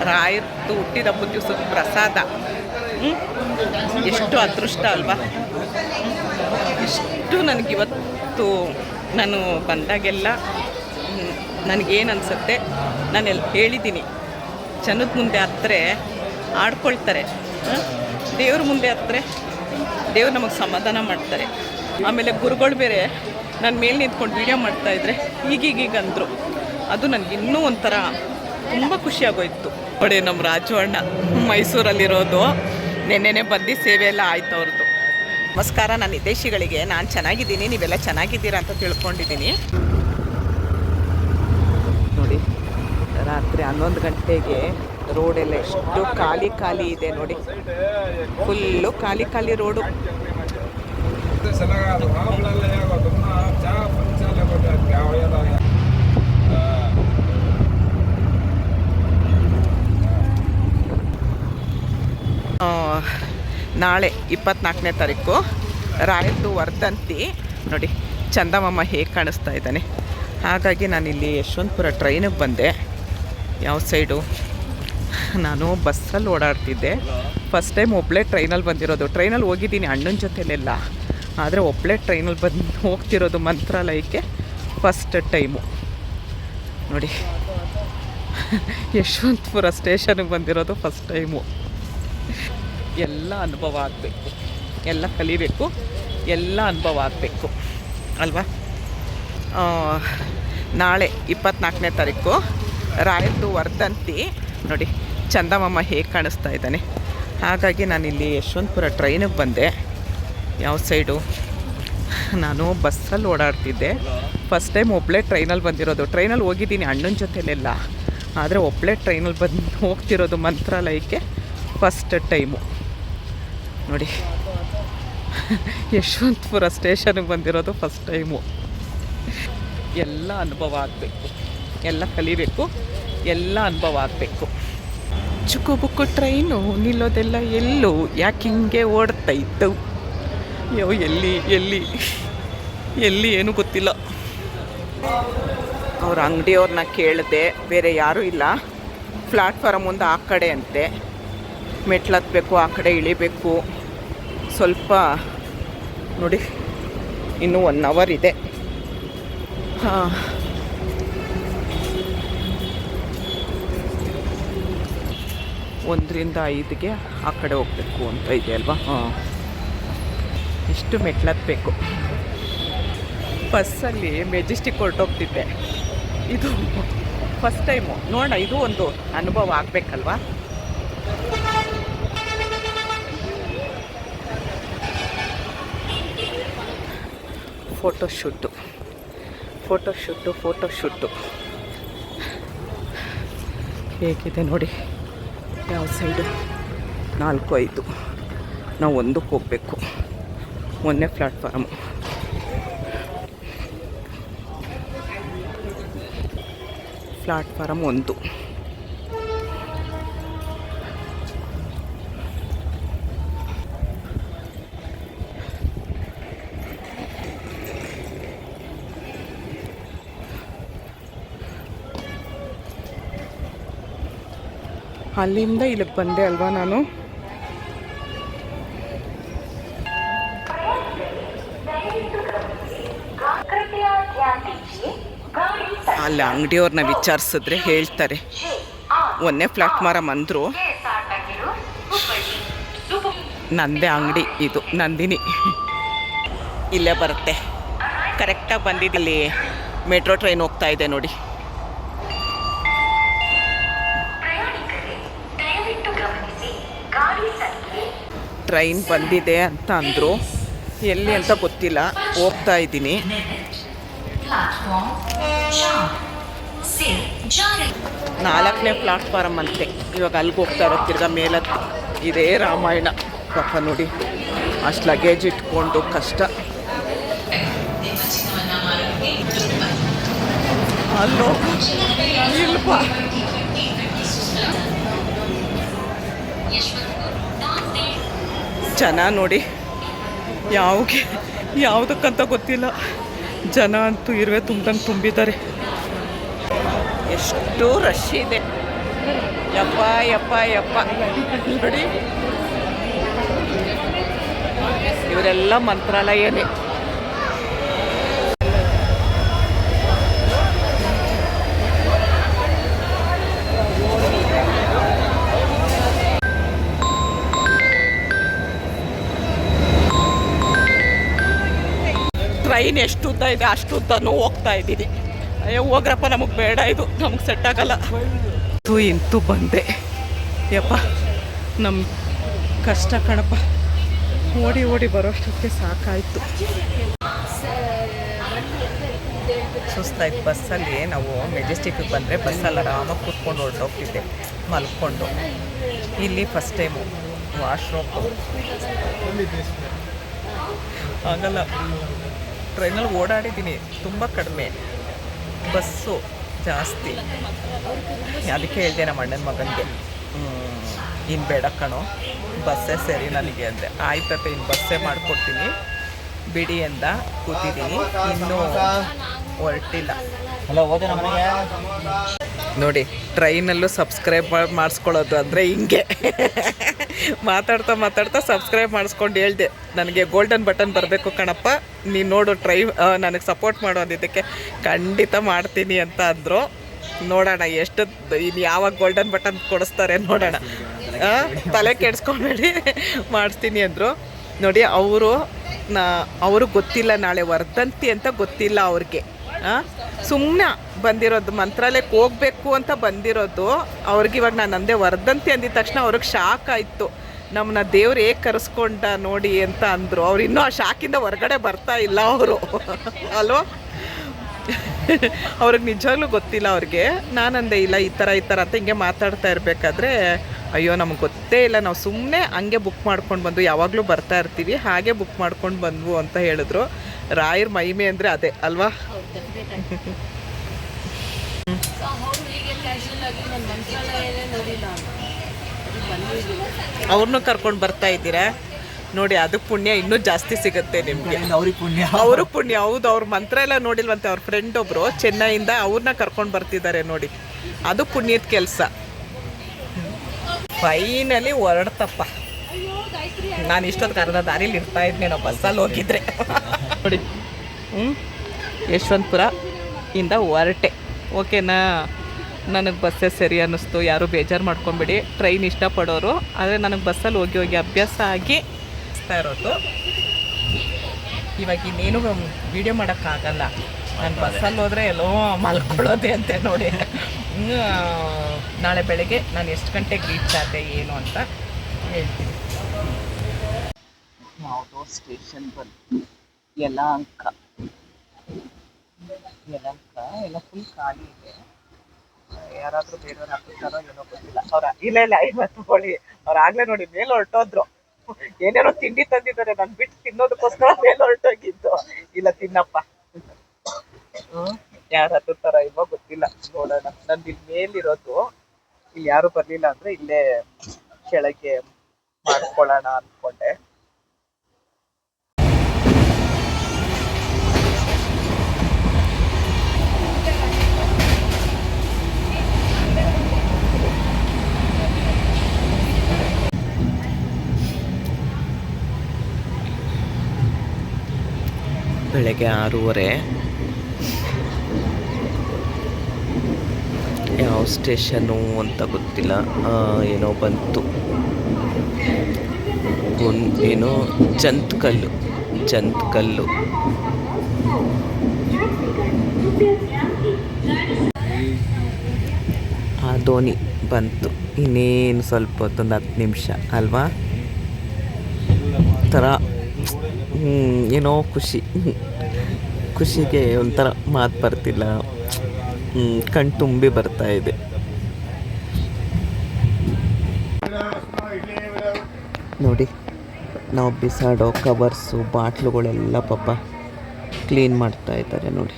ರಾಯರ್ದು ಹುಟ್ಟಿದಬ್ಬದ ದಿವಸದ ಪ್ರಸಾದ. ಎಷ್ಟು ಅದೃಷ್ಟ ಅಲ್ವಾ. ಎಷ್ಟು ನನಗಿವತ್ತು ನಾನು ಬಂದಾಗೆಲ್ಲ ನನಗೇನು ಅನಿಸುತ್ತೆ, ನಾನೆಲ್ಲ ಹೇಳಿದ್ದೀನಿ, ಜನದ ಮುಂದೆ ಹತ್ತಿರ ಆಡ್ಕೊಳ್ತಾರೆ, ದೇವ್ರ ಮುಂದೆ ಹತ್ತಿರ ದೇವ್ರು ನಮಗೆ ಸಮಾಧಾನ ಮಾಡ್ತಾರೆ. ಆಮೇಲೆ ಗುರುಗಳು ಬೇರೆ ನನ್ನ ಮೇಲೆ ನಿಂತ್ಕೊಂಡು ವೀಡಿಯೋ ಮಾಡ್ತಾಯಿದ್ರೆ ಈಗೀಗ ಅಂದರು. ಅದು ನನಗಿನ್ನೂ ಒಂಥರ ತುಂಬ ಖುಷಿಯಾಗೋಯಿತು. ನೋಡಿ, ನಮ್ಮ ರಾಜು ಅಣ್ಣ ಮೈಸೂರಲ್ಲಿರೋದು, ನೆನ್ನೆನೇ ಬಂದು ಸೇವೆ ಎಲ್ಲ ಆಯ್ತು ಅವ್ರದ್ದು. ನಮಸ್ಕಾರ ನನ್ನ ಹಿತೈಷಿಗಳಿಗೆ. ನಾನು ಚೆನ್ನಾಗಿದ್ದೀನಿ, ನೀವೆಲ್ಲ ಚೆನ್ನಾಗಿದ್ದೀರಾ ಅಂತ ತಿಳ್ಕೊಂಡಿದ್ದೀನಿ. ನೋಡಿ, ರಾತ್ರಿ 11 ಗಂಟೆಗೆ ರೋಡೆಲ್ಲ ಎಷ್ಟು ಖಾಲಿ ಇದೆ ನೋಡಿ. ಫುಲ್ಲು ಖಾಲಿ ರೋಡು. ನಾಳೆ 24ನೇ ತಾರೀಕು ರಾಯರ್ದು ವರ್ಧಂತಿ. ನೋಡಿ ಚಂದಮಾಮ ಹೇಗೆ ಕಾಣಿಸ್ತಾ ಇದ್ದಾನೆ. ಹಾಗಾಗಿ ನಾನಿಲ್ಲಿ ಯಶವಂತಪುರ ಟ್ರೈನಿಗೆ ಬಂದೆ. ಯಾವ ಸೈಡು, ನಾನು ಬಸ್ಸಲ್ಲಿ ಓಡಾಡ್ತಿದ್ದೆ. ಫಸ್ಟ್ ಟೈಮ್ ಒಬ್ಬಳೇ ಟ್ರೈನಲ್ಲಿ ಬಂದಿರೋದು. ಟ್ರೈನಲ್ಲಿ ಹೋಗಿದ್ದೀನಿ ಅಣ್ಣನ ಜೊತೆಲೆಲ್ಲ, ಆದರೆ ಒಬ್ಬಳೇ ಟ್ರೈನಲ್ಲಿ ಹೋಗ್ತಿರೋದು ಮಂತ್ರಾಲಯಕ್ಕೆ ಫಸ್ಟ್ ಟೈಮು. ನೋಡಿ, ಯಶವಂತಪುರ ಸ್ಟೇಷನ್ಗೆ ಬಂದಿರೋದು ಫಸ್ಟ್ ಟೈಮು. ಎಲ್ಲ ಅನುಭವ ಆಗಬೇಕು, ಎಲ್ಲ ಕಲಿಬೇಕು, ಎಲ್ಲ ಅನುಭವ ಆಗಬೇಕು ಅಲ್ವಾ. ನಾಳೆ 24ನೇ ತಾರೀಕು ರಾಯರ್ದು ವರ್ಧಂತಿ. ನೋಡಿ ಚಂದಮಾಮ ಹೇಗೆ ಕಾಣಿಸ್ತಾ ಇದ್ದಾನೆ. ಹಾಗಾಗಿ ನಾನಿಲ್ಲಿ ಯಶವಂತಪುರ ಟ್ರೈನಿಗೆ ಬಂದೆ. ಯಾವ ಸೈಡು, ನಾನು ಬಸ್ಸಲ್ಲಿ ಓಡಾಡ್ತಿದ್ದೆ. ಫಸ್ಟ್ ಟೈಮ್ ಒಬ್ಬಳೇ ಟ್ರೈನಲ್ಲಿ ಬಂದಿರೋದು. ಟ್ರೈನಲ್ಲಿ ಹೋಗಿದ್ದೀನಿ ಅಣ್ಣನ ಜೊತೆಲೆಲ್ಲ, ಆದರೆ ಒಬ್ಬಳೇ ಟ್ರೈನಲ್ಲಿ ಹೋಗ್ತಿರೋದು ಮಂತ್ರಾಲಯಕ್ಕೆ ಫಸ್ಟ್ ಟೈಮು. ನೋಡಿ, ಯಶವಂತಪುರ ಸ್ಟೇಷನ್ಗೆ ಬಂದಿರೋದು ಫಸ್ಟ್ ಟೈಮು. ಎಲ್ಲ ಅನುಭವ ಆಗಬೇಕು, ಎಲ್ಲ ಕಲಿಬೇಕು, ಎಲ್ಲ ಅನುಭವ ಆಗಬೇಕು. ಚುಕ್ಕು ಬುಕ್ಕು ಟ್ರೈನು ನಿಲ್ಲೋದೆಲ್ಲ ಎಲ್ಲೂ, ಯಾಕೆ ಹಿಂಗೆ ಓಡ್ತಾಯಿತ್ತು. ಎಲ್ಲಿ ಎಲ್ಲಿ ಎಲ್ಲಿ ಏನೂ ಗೊತ್ತಿಲ್ಲ. ಅವ್ರ ಅಂಗಡಿಯವ್ರನ್ನ ಕೇಳಿದೆ, ಬೇರೆ ಯಾರೂ ಇಲ್ಲ. ಪ್ಲಾಟ್ಫಾರಮ್ ಮುಂದೆ ಆ ಕಡೆ ಅಂತೆ, ಮೆಟ್ಲತ್ತಬೇಕು, ಆ ಕಡೆ ಇಳಿಬೇಕು. ಸ್ವಲ್ಪ ನೋಡಿ, ಇನ್ನೂ 1 ಅವರ್ ಇದೆ. ಹಾಂ, 1 ರಿಂದ 5ಗೆ ಆ ಕಡೆ ಹೋಗಬೇಕು ಅಂತ ಇದೆ ಅಲ್ವಾ. ಹಾಂ, ಇಷ್ಟು ಮೆಟ್ಲತ್ತಬೇಕು. ಬಸ್ಸಲ್ಲಿ ಮೆಜೆಸ್ಟಿಕ್ ಹೊರಟೋಗ್ತಿದ್ದೆ. ಇದು ಫಸ್ಟ್ ಟೈಮು ನೋಡೋಣ, ಇದು ಒಂದು ಅನುಭವ ಆಗಬೇಕಲ್ವಾ. ಫೋಟೋಶೂಟು ಹೇಗಿದೆ ನೋಡಿ. ಯಾವ ಸೈಡು, 4-5 ನಾವು 1ಕ್ಕೆ ಹೋಗಬೇಕು. 1ನೇ ಪ್ಲಾಟ್ಫಾರ್ಮು. ಪ್ಲಾಟ್ಫಾರಮ್ 1. ಅಲ್ಲಿಂದ ಇಲ್ಲಿಗೆ ಬಂದೆ ಅಲ್ವಾ ನಾನು. ಅಲ್ಲಿ ಅಂಗಡಿಯವ್ರನ್ನ ವಿಚಾರಿಸಿದ್ರೆ ಹೇಳ್ತಾರೆ. 1ನೇ ಪ್ಲಾಟ್ಫಾರಮ್ ಅಂದರು. ನಂದೇ ಅಂಗಡಿ ಇದು, ನಂದಿನಿ. ಇಲ್ಲೇ ಬರುತ್ತೆ, ಕರೆಕ್ಟಾಗಿ ಬಂದಿದ್ದಲ್ಲಿ ಮೆಟ್ರೋ ಟ್ರೈನ್ ಹೋಗ್ತಾ ಇದೆ ನೋಡಿ. ಟ್ರೈನ್ ಬಂದಿದೆ ಅಂತ ಅಂದರು. ಎಲ್ಲಿ ಅಂತ ಗೊತ್ತಿಲ್ಲ, ಹೋಗ್ತಾ ಇದ್ದೀನಿ. 4ನೇ ಪ್ಲಾಟ್ಫಾರಮ್ ಅಂತೆ. ಇವಾಗ ಅಲ್ಲಿಗೆ ಹೋಗ್ತಾ ಇರೋ. ತಿರ್ಗಾ ಮೇಲತ್ತು ಇದೇ ರಾಮಾಯಣ. ಪಾಪ ನೋಡಿ, ಅಷ್ಟು ಲಗೇಜ್ ಇಟ್ಕೊಂಡು ಕಷ್ಟ. ಅಲ್ಲೋ ಇಲ್ಪ ಜನ ನೋಡಿ, ಯಾವುದಕ್ಕಂತ ಗೊತ್ತಿಲ್ಲ. ಜನ ಅಂತೂ ಇರುವೆ ತುಂಬಿದ್ದಾರೆ. ಎಷ್ಟು ರಶ್ ಇದೆ. ಯಪ್ಪ ಯಪ್ಪ ಯಪ್ಪ ನೋಡಿ, ಇವರೆಲ್ಲ ಮಂತ್ರಾಲಯನೇ. ಟ್ರೈನ್ ಎಷ್ಟು ಉದ್ದ ಇದೆ ಅಷ್ಟು ಉದ್ದನೂ ಹೋಗ್ತಾ ಇದ್ದೀನಿ. ಅಯ್ಯೋ ಹೋಗ್ರಪ್ಪ, ನಮಗೆ ಬೇಡ, ಇದು ನಮಗೆ ಸೆಟ್ ಆಗಲ್ಲ. ಇಂತೂ ಬಂದೆ ಯಪ್ಪ, ನಮ್ಮ ಕಷ್ಟ ಕಣಪ್ಪ. ಓಡಿ ಓಡಿ ಬರೋಷ್ಟಕ್ಕೆ ಸಾಕಾಯಿತು, ಸುಸ್ತಾಯ್ತು. ಬಸ್ಸಲ್ಲಿ ನಾವು ಮೆಜೆಸ್ಟಿಕ್ಗೆ ಬಂದರೆ ಬಸ್ಸಲ್ಲಿ ಆರಾಮಾಗಿ ಕೂತ್ಕೊಂಡು ಹೊರಟೋಗ್ತಿದ್ದೆ ಮಲ್ಕೊಂಡು. ಇಲ್ಲಿ ಫಸ್ಟ್ ಟೈಮು ವಾಶ್ರೂಮ್ ಆಗಲ್ಲ. ಟ್ರೈನಲ್ಲಿ ಓಡಾಡಿದ್ದೀನಿ, ತುಂಬ ಕಡಿಮೆ, ಬಸ್ಸು ಜಾಸ್ತಿ. ಅದಕ್ಕೆ ಹೇಳಿದೆ ನಮ್ಮ ಅಣ್ಣನ ಮಗನಿಗೆ, ಇನ್ನು ಬೇಡ ಕಣೋ, ಬಸ್ಸೇ ಸರಿ ನನಗೆ ಅಂದರೆ. ಆಯ್ತತೆ, ಇನ್ನು ಬಸ್ಸೇ ಮಾಡಿಕೊಡ್ತೀನಿ ಬಿಡಿ ಎಂದ ಕೂತಿದ್ದೀನಿ, ಇನ್ನೂ ಹೊರಟಿಲ್ಲ. ನೋಡಿ, ಟ್ರೈನಲ್ಲೂ ಸಬ್ಸ್ಕ್ರೈಬ್ ಮಾಡಿಸ್ಕೊಳ್ಳೋದು ಅಂದರೆ ಹಿಂಗೆ ಮಾತಾಡ್ತಾ ಮಾತಾಡ್ತಾ ಸಬ್ಸ್ಕ್ರೈಬ್ ಮಾಡಿಸ್ಕೊಂಡು ಹೇಳ್ದೆ, ನನಗೆ ಗೋಲ್ಡನ್ ಬಟನ್ ಬರಬೇಕು ಕಣಪ್ಪ, ನೀನು ನೋಡು ನನಗೆ ಸಪೋರ್ಟ್ ಮಾಡೋ ಅಂದಿದ್ದಕ್ಕೆ ಖಂಡಿತ ಮಾಡ್ತೀನಿ ಅಂತ ಅಂದರು. ನೋಡೋಣ ಎಷ್ಟು ಇನ್ನು ಯಾವಾಗ ಗೋಲ್ಡನ್ ಬಟನ್ ಕೊಡಿಸ್ತಾರೆ ನೋಡೋಣ. ತಲೆ ಕೆಡಿಸ್ಕೊಂಬೇಡಿ, ಮಾಡಿಸ್ತೀನಿ ಅಂದರು. ನೋಡಿ, ಅವ್ರಿಗೆ ಗೊತ್ತಿಲ್ಲ ನಾಳೆ ವರ್ಧಂತಿ ಅಂತ ಗೊತ್ತಿಲ್ಲ ಅವ್ರಿಗೆ. ಸುಮ್ಮನೆ ಬಂದಿರೋದು, ಮಂತ್ರಾಲಯಕ್ಕೆ ಹೋಗ್ಬೇಕು ಅಂತ ಬಂದಿರೋದು. ಅವ್ರಿಗೆ ಇವಾಗ ನಾನು ಅಂದೆ ವರ್ಧಂತಿ ಅಂದಿದ ತಕ್ಷಣ ಅವ್ರಿಗೆ ಶಾಕ್ ಆಯಿತು, ನಮ್ಮನ್ನ ದೇವ್ರು ಹೇಗೆ ಕರೆಸ್ಕೊಂಡ ನೋಡಿ ಅಂತ ಅಂದರು. ಅವ್ರು ಇನ್ನೂ ಆ ಶಾಕಿಂದ ಹೊರಗಡೆ ಬರ್ತಾ ಇಲ್ಲ ಅವರು ಅಲ್ವಾ. ಅವ್ರಿಗೆ ನಿಜವಾಗ್ಲೂ ಗೊತ್ತಿಲ್ಲ ಅವ್ರಿಗೆ. ನಾನಂದೆ ಇಲ್ಲ ಈ ಥರ ಅಂತ ಹಿಂಗೆ ಮಾತಾಡ್ತಾ ಇರಬೇಕಾದ್ರೆ, ಅಯ್ಯೋ ನಮಗೆ ಗೊತ್ತೇ ಇಲ್ಲ, ನಾವು ಸುಮ್ಮನೆ ಹಂಗೆ ಬುಕ್ ಮಾಡ್ಕೊಂಡು ಬಂದು, ಯಾವಾಗಲೂ ಬರ್ತಾ ಇರ್ತೀವಿ ಹಾಗೆ ಬುಕ್ ಮಾಡ್ಕೊಂಡು ಬಂದ್ವು ಅಂತ ಹೇಳಿದ್ರು. ರಾಯರ ಮಹಿಮೆ ಅಂದರೆ ಅದೇ ಅಲ್ವಾ. ಅವ್ರನ್ನೂ ಕರ್ಕೊಂಡು ಬರ್ತಾ ಇದ್ದೀರಾ ನೋಡಿ, ಅದು ಪುಣ್ಯ ಇನ್ನೂ ಜಾಸ್ತಿ ಸಿಗುತ್ತೆ ನಿಮಗೆ. ಅವರು ಪುಣ್ಯ ಹೌದು. ಅವ್ರ ಮಂತ್ರ ಎಲ್ಲ ನೋಡಿಲ್ವಂತೆ, ಅವ್ರ ಫ್ರೆಂಡ್ ಒಬ್ಬರು ಚೆನ್ನೈಯಿಂದ, ಅವ್ರನ್ನ ಕರ್ಕೊಂಡು ಬರ್ತಿದ್ದಾರೆ ನೋಡಿ, ಅದು ಪುಣ್ಯದ ಕೆಲಸ. ಫೈನಲಿ ಹೊರಡ್ತಪ್ಪ. ನಾನು ಇಷ್ಟೊತ್ತು ಅರ್ಧ ದಾರಿಲಿ ಇರ್ತಾ ಇದ್ದೆ, ನಾವು ಬಸ್ಸಲ್ಲಿ ಹೋಗಿದ್ರೆ ನೋಡಿ. ಯಶವಂತಪುರ ಇಂದ ಹೊರಟೆ, ಓಕೆನಾ. ನನಗೆ ಬಸ್ಸೇ ಸರಿ ಅನ್ನಿಸ್ತು, ಯಾರೂ ಬೇಜಾರು ಮಾಡ್ಕೊಬೇಡಿ. ಟ್ರೈನ್ ಇಷ್ಟಪಡೋರು, ಆದರೆ ನನಗೆ ಬಸ್ಸಲ್ಲಿ ಹೋಗಿ ಹೋಗಿ ಅಭ್ಯಾಸ ಆಗಿ ಇರೋದು. ಇವಾಗ ಇನ್ನೇನು ವೀಡಿಯೋ ಮಾಡೋಕ್ಕಾಗಲ್ಲ, ನಾನು ಬಸ್ಸಲ್ಲಿ ಹೋದರೆ ಎಲ್ಲೋ ಮಲ್ಕೊಳ್ಳೋದೆ ಅಂತೆ ನೋಡಿ. ನಾಳೆ ಬೆಳಗ್ಗೆ ನಾನು ಎಷ್ಟು ಗಂಟೆಗೆ ರೀಚ್ ಆದೆ ಏನು ಅಂತ ಹೇಳ್ತೀನಿ. ಯಾವುದೋ ಸ್ಟೇಷನ್ ಬಂದು ಯಲಹಂಕ ಎಲ್ಲ ಫುಲ್ ಖಾಲಿ ಇದೆ. ಯಾರಾದರೂ ಬೇರೆಯವ್ರು ಹಾಕ್ತಾರೋ ಏನೋ ಗೊತ್ತಿಲ್ಲ. ಇಲ್ಲ 50 ತಗೊಳ್ಳಿ. ಅವ್ರು ಆಗಲೇ ನೋಡಿ ಮೇಲೆ ಹೊರಟೋದ್ರು, ಏನೇನೋ ತಿಂಡಿ ತಂದಿದ್ದಾರೆ, ನಾನು ಬಿಟ್ಟು ತಿನ್ನೋದಕ್ಕೋಸ್ಕರ ಮೇಲೆ ಹೊರಟೋಗಿದ್ದು. ಇಲ್ಲ ತಿನ್ನಪ್ಪ, ಯಾರು ಹತ್ತಾರ ಇವಾಗ ಗೊತ್ತಿಲ್ಲ, ನೋಡೋಣ. ನಂದು ಇಲ್ಲಿ ಮೇಲಿರೋದು, ಇಲ್ಲಿ ಯಾರು ಬರಲಿಲ್ಲ ಅಂದರೆ ಇಲ್ಲೇ ಕೆಳಗೆ ಮಾಡ್ಕೊಳ್ಳೋಣ ಅಂದ್ಕೊಂಡೆ. ಬೆಳಗ್ಗೆ 6:30. ಯಾವ ಸ್ಟೇಷನು ಅಂತ ಗೊತ್ತಿಲ್ಲ, ಏನೋ ಬಂತು, ಏನೋ ಜಂತ್ಕಲ್ಲು. ಆ ದೋಣಿ ಬಂತು, ಇನ್ನೇನು ಸ್ವಲ್ಪ ಹೊತ್ತೊಂದು 10 ನಿಮಿಷ ಅಲ್ವಾ. ಥರ ಏನೋ ಖುಷಿಗೆ ಒಂಥರ ಮಾತು ಬರ್ತಿಲ್ಲ, ಕಣ್ ತುಂಬಿ ಬರ್ತಾ ಇದೆ. ನೋಡಿ, ನಾವು ಬಿಸಾಡೋ ಕವರ್ಸು ಬಾಟ್ಲುಗಳೆಲ್ಲ ಪಾಪ ಕ್ಲೀನ್ ಮಾಡ್ತಾ ಇದ್ದಾರೆ ನೋಡಿ.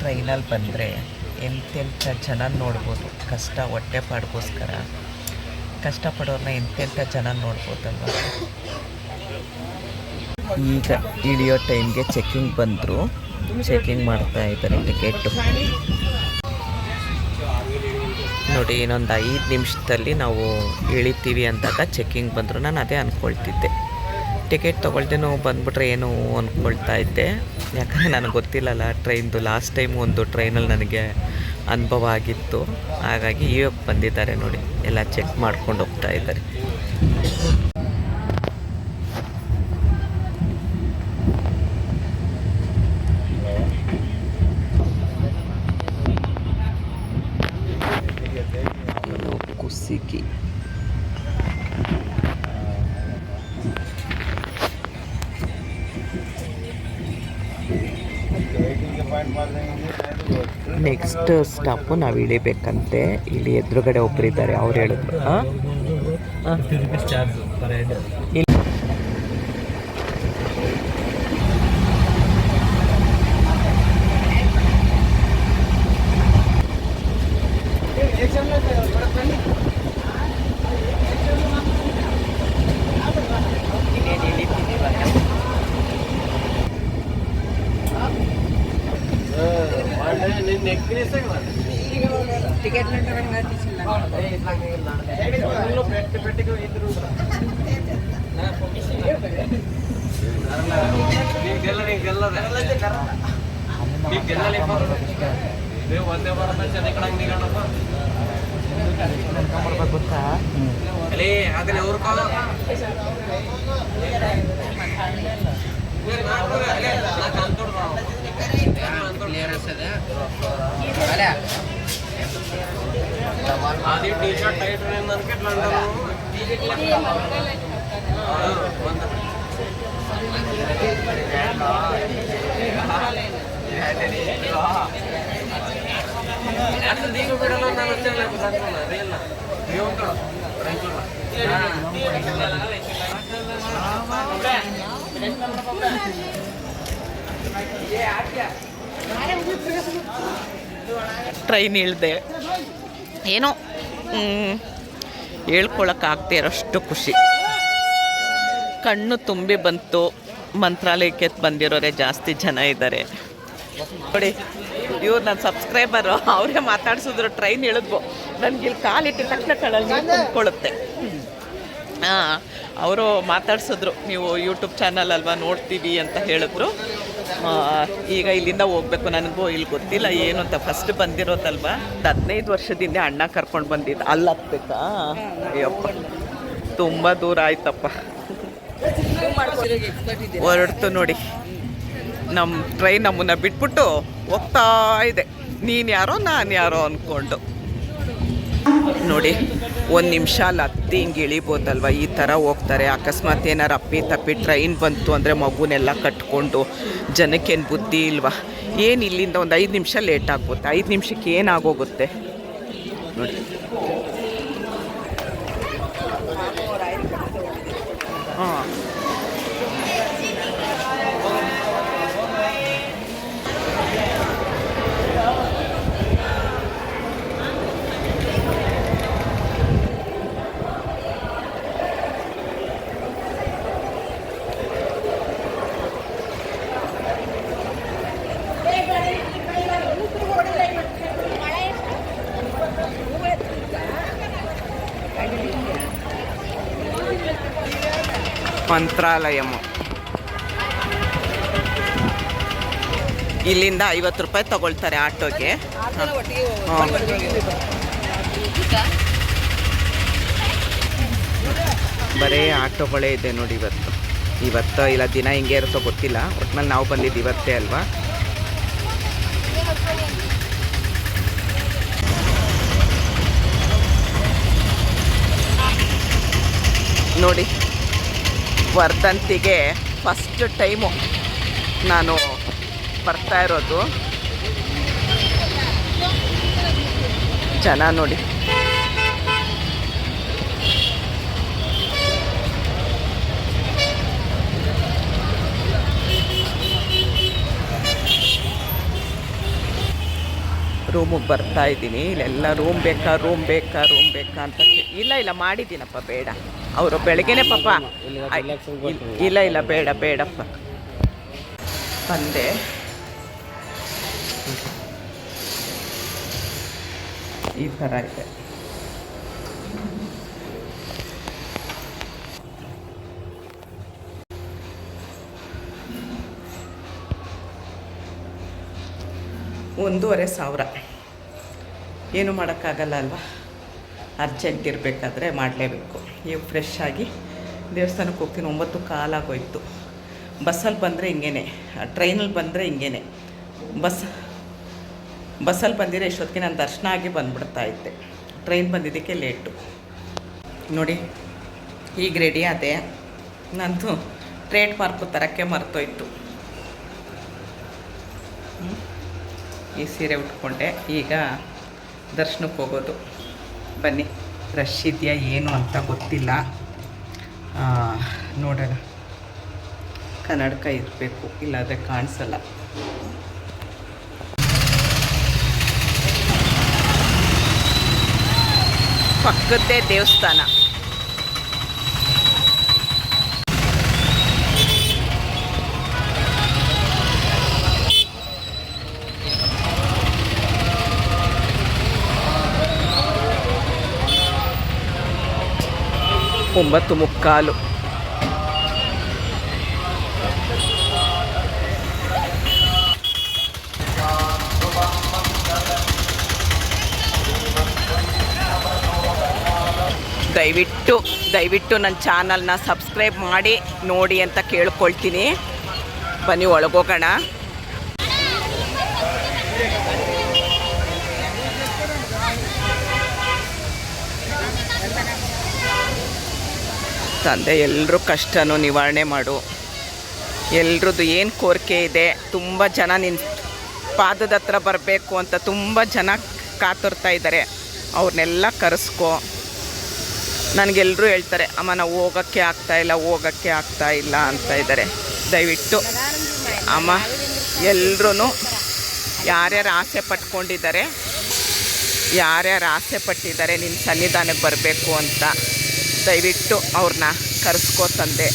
ಟ್ರೈನಲ್ಲಿ ಬಂದರೆ ಎಂತೆಂಥ ಜನ ನೋಡ್ಬೋದು, ಕಷ್ಟ ಹೊಟ್ಟೆ ಪಾಡ್ಗೋಸ್ಕರ ಕಷ್ಟಪಡೋರನ್ನ ಎಂತೆಂಥ ಜನ ನೋಡ್ಬೋದಲ್ವ. ಈಗ ಇಳಿಯೋ ಟೈಮ್ಗೆ ಚೆಕಿಂಗ್ ಬಂದರು, ಚೆಕಿಂಗ್ ಮಾಡ್ತಾ ಇದ್ದಾರೆ ಟಿಕೆಟು. ನೋಡಿ ಇನ್ನೊಂದು 5 ನಿಮಿಷದಲ್ಲಿ ನಾವು ಇಳಿತೀವಿ ಅಂದಾಗ ಚೆಕಿಂಗ್ ಬಂದರು. ನಾನು ಅದೇ ಅಂದ್ಕೊಳ್ತಿದ್ದೆ, ಟಿಕೆಟ್ ತೊಗೊಳ್ದೇನೋ ಬಂದುಬಿಟ್ರೆ ಏನು ಅಂದ್ಕೊಳ್ತಾ ಇದ್ದೆ. ಯಾಕಂದರೆ ನನಗೆ ಗೊತ್ತಿಲ್ಲಲ್ಲ ಟ್ರೈನ್ದು. ಲಾಸ್ಟ್ ಟೈಮ್ ಒಂದು ಟ್ರೈನಲ್ಲಿ ನನಗೆ ಅನುಭವ ಆಗಿತ್ತು. ಹಾಗಾಗಿ ಇವಾಗ ಬಂದಿದ್ದಾರೆ ನೋಡಿ, ಎಲ್ಲ ಚೆಕ್ ಮಾಡ್ಕೊಂಡು ಹೋಗ್ತಾ ಇದ್ದಾರೆ. ಕುಸಿಕಿ ನೆಕ್ಸ್ಟ್ ಸ್ಟಾಪು ನಾವು ಇಳಿಬೇಕಂತೆ. ಇಲ್ಲಿ ಎದುರುಗಡೆ ಒಬ್ಬರಿದ್ದಾರೆ, ಅವ್ರು ಹೇಳಿದ್ರು टिकट ಗೊತ್ತಾ आधी टी शर्ट टाइट ಟ್ರೈನ್ ಇಳಿದೆ, ಏನೋ ಹೇಳ್ಕೊಳಕ್ಕಾಗದೇ ಇರೋಷ್ಟು ಖುಷಿ. ಕಣ್ಣು ತುಂಬಿ ಬಂತು. ಮಂತ್ರಾಲಯಕ್ಕೆ ಬಂದಿರೋರೆ ಜಾಸ್ತಿ ಜನ ಇದ್ದಾರೆ ನೋಡಿ. ಇವ್ರು ನನ್ನ ಸಬ್ಸ್ಕ್ರೈಬರು, ಅವರೇ ಮಾತಾಡ್ಸಿದ್ರು. ಟ್ರೈನ್ ಇಳಿದ್ವು, ನನಗೆ ಇಲ್ಲಿ ಕಾಲಿಟ್ಟು ತಕ್ಷಣ ಕಳಲ್ಲಿ ತುಂಬಿಕೊಳ್ಳುತ್ತೆ. ಅವರು ಮಾತಾಡ್ಸಿದ್ರು, ನೀವು ಯೂಟ್ಯೂಬ್ ಚಾನಲ್ ಅಲ್ವಾ ನೋಡ್ತೀವಿ ಅಂತ ಹೇಳಿದ್ರು. ಈಗ ಇಲ್ಲಿಂದ ಹೋಗ್ಬೇಕು. ನನಗೂ ಇಲ್ಲಿ ಗೊತ್ತಿಲ್ಲ ಏನು ಅಂತ, ಫಸ್ಟ್ ಬಂದಿರೋದಲ್ವ. 15 ವರ್ಷದಿಂದ ಅಣ್ಣ ಕರ್ಕೊಂಡು ಬಂದಿದ್ದ. ಅಲ್ಲಿ ಹತ್ಬೇಕಾ? ಅಯ್ಯಪ್ಪ, ತುಂಬ ದೂರ ಆಯ್ತಪ್ಪ. ಹೊರಡ್ತು ನೋಡಿ ನಮ್ಮ ಟ್ರೈನ್. ನಮ್ಮನ್ನ ಬಿಟ್ಬಿಟ್ಟು ಹೋಗ್ತಾ ಇದೆ. ನೀನು ಯಾರೋ ನಾನು ಯಾರೋ ಅಂದ್ಕೊಂಡು ನೋಡಿ. 1 ನಿಮಿಷ ಅಲ್ಲಿ ಹತ್ತಿ ಹಿಂಗೆ ಇಳಿಬೋದಲ್ವ. ಈ ಥರ ಹೋಗ್ತಾರೆ. ಅಕಸ್ಮಾತ್ ಏನಾರು ತಪ್ಪಿ ಟ್ರೈನ್ ಬಂತು ಅಂದರೆ ಮಗುನೆಲ್ಲ ಕಟ್ಕೊಂಡು, ಜನಕ್ಕೇನು ಬುದ್ಧಿ ಇಲ್ವಾ? ಏನು ಇಲ್ಲಿಂದ ಒಂದು 5 ನಿಮಿಷ ಲೇಟ್ ಆಗ್ಬೋದು. 5 ನಿಮಿಷಕ್ಕೆ ಏನಾಗೋಗುತ್ತೆ ನೋಡಿ. ಹಾಂ, ಮಂತ್ರಾಲಯಮು. ಇಲ್ಲಿಂದ 50 ರೂಪಾಯಿ ತಗೊಳ್ತಾರೆ ಆಟೋಗೆ. ಬರೀ ಆಟೋಗಳೇ ಇದೆ ನೋಡಿ ಇವತ್ತು ಇಲ್ಲ ದಿನ ಹಿಂಗೆ ಇರುತ್ತೋ ಗೊತ್ತಿಲ್ಲ. ಒಟ್ನಲ್ಲಿ ನಾವು ಬಂದಿದ್ದು ಇವತ್ತೇ ಅಲ್ವಾ. ನೋಡಿ, ವರ್ಧಂತಿಗೆ ಫಸ್ಟ್ ಟೈಮು ನಾನು ಬರ್ತಾ ಇರೋದು. ಜನ ನೋಡಿ. ರೂಮ್ ರೂಮಿಗೆ ಬರ್ತಾ ಇದ್ದೀನಿ. ಇಲ್ಲೆಲ್ಲ ರೂಮ್ ಬೇಕಾ ಅಂತ ಇಲ್ಲ ಮಾಡಿದ್ದೀನಪ್ಪ, ಬೇಡ. ಅವರು ಬೆಳಗ್ಗೆನೇ ಪಾಪ ಇಲ್ಲ ಬೇಡಪ್ಪ ಬಂದೆ. ಈ ಥರ ಇದೆ. $1,500 ಏನು ಮಾಡೋಕ್ಕಾಗಲ್ಲ ಅಲ್ವಾ, ಅರ್ಜೆಂಟ್ ಇರಬೇಕಾದ್ರೆ ಮಾಡಲೇಬೇಕು. ಈಗ ಫ್ರೆಶ್ ಆಗಿ ದೇವಸ್ಥಾನಕ್ಕೆ ಹೋಗ್ತೀನಿ. 9 ಕಾಲಾಗೋಯ್ತು. ಬಸ್ಸಲ್ಲಿ ಬಂದರೆ ಹಿಂಗೇನೆ, ಟ್ರೈನಲ್ಲಿ ಬಂದರೆ ಹಿಂಗೇನೆ. ಬಸ್ಸಲ್ಲಿ ಬಂದಿರೋ ಇಷ್ಟೊತ್ತಿಗೆ ನಾನು ದರ್ಶನ ಆಗಿ ಬಂದುಬಿಡ್ತಾ ಇದ್ದೆ. ಟ್ರೈನ್ ಬಂದಿದ್ದಕ್ಕೆ ಲೇಟು. ನೋಡಿ ಈಗ ರೆಡಿ ಆದೆ. ನಂದು ಟ್ರೇಡ್ ಮಾರ್ಕು ತರೋಕ್ಕೆ ಮರ್ತೋಯ್ತು. ಈ ಸೀರೆ ಉಟ್ಕೊಂಡೆ. ಈಗ ದರ್ಶನಕ್ಕೆ ಹೋಗೋದು. ಬನ್ನಿ. ರಶ್ ಇದೆಯಾ ಏನು ಅಂತ ಗೊತ್ತಿಲ್ಲ, ನೋಡೋಣ. ಕನ್ನಡಕ ಇರಬೇಕು, ಇಲ್ಲಾಂದರೆ ಕಾಣಿಸಲ್ಲ. ಪಕ್ಕದ್ದೇ ದೇವಸ್ಥಾನ. ಒಂಬತ್ತು ಮುಕ್ಕಾಲು. ದಯವಿಟ್ಟು ನನ್ನ ಚಾನಲ್ನ ಸಬ್ಸ್ಕ್ರೈಬ್ ಮಾಡಿ ನೋಡಿ ಅಂತ ಕೇಳ್ಕೊಳ್ತೀನಿ. ಬನ್ನಿ ಒಳಗೋಗೋಣ. ತಂದೆ ಎಲ್ಲರೂ ಕಷ್ಟನೂ ನಿವಾರಣೆ ಮಾಡು. ಎಲ್ರದ್ದು ಏನು ಕೋರಿಕೆ ಇದೆ, ತುಂಬ ಜನ ನಿನ್ನ ಪಾದದ ಹತ್ರ ಬರಬೇಕು ಅಂತ ತುಂಬ ಜನ ಕಾತುರ್ತಾ ಇದ್ದಾರೆ. ಅವ್ರನ್ನೆಲ್ಲ ಕರೆಸ್ಕೊ. ನನಗೆಲ್ಲರೂ ಹೇಳ್ತಾರೆ, ಅಮ್ಮ ನಾವು ಹೋಗೋಕ್ಕೆ ಆಗ್ತಾ ಇಲ್ಲ ಅಂತ ಇದ್ದಾರೆ. ದಯವಿಟ್ಟು ಅಮ್ಮ ಎಲ್ಲರೂ ಯಾರ್ಯಾರು ಆಸೆ ಪಟ್ಟಿದ್ದಾರೆ ನಿನ್ನ ಸನ್ನಿಧಾನಕ್ಕೆ ಬರಬೇಕು ಅಂತ, ದಯವಿಟ್ಟು ಅವ್ರನ್ನ ಕರೆಸ್ಕೋ ತಂದೆ.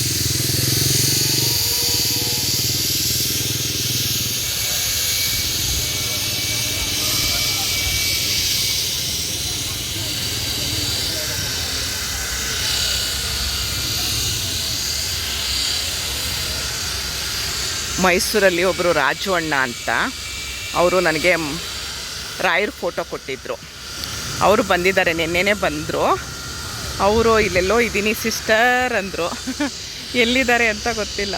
ಮೈಸೂರಲ್ಲಿ ಒಬ್ಬರು ರಾಜು ಅಣ್ಣ ಅಂತ, ಅವರು ನನಗೆ ರಾಯರ ಫೋಟೋ ಕೊಟ್ಟಿದ್ದರು. ಅವರು ಬಂದಿದ್ದಾರೆ, ನೆನ್ನೆನೇ ಬಂದರು. ಅವರು ಇಲ್ಲೆಲ್ಲೋ ಇದ್ದೀನಿ ಸಿಸ್ಟರ್ ಅಂದರು. ಎಲ್ಲಿದ್ದಾರೆ ಅಂತ ಗೊತ್ತಿಲ್ಲ.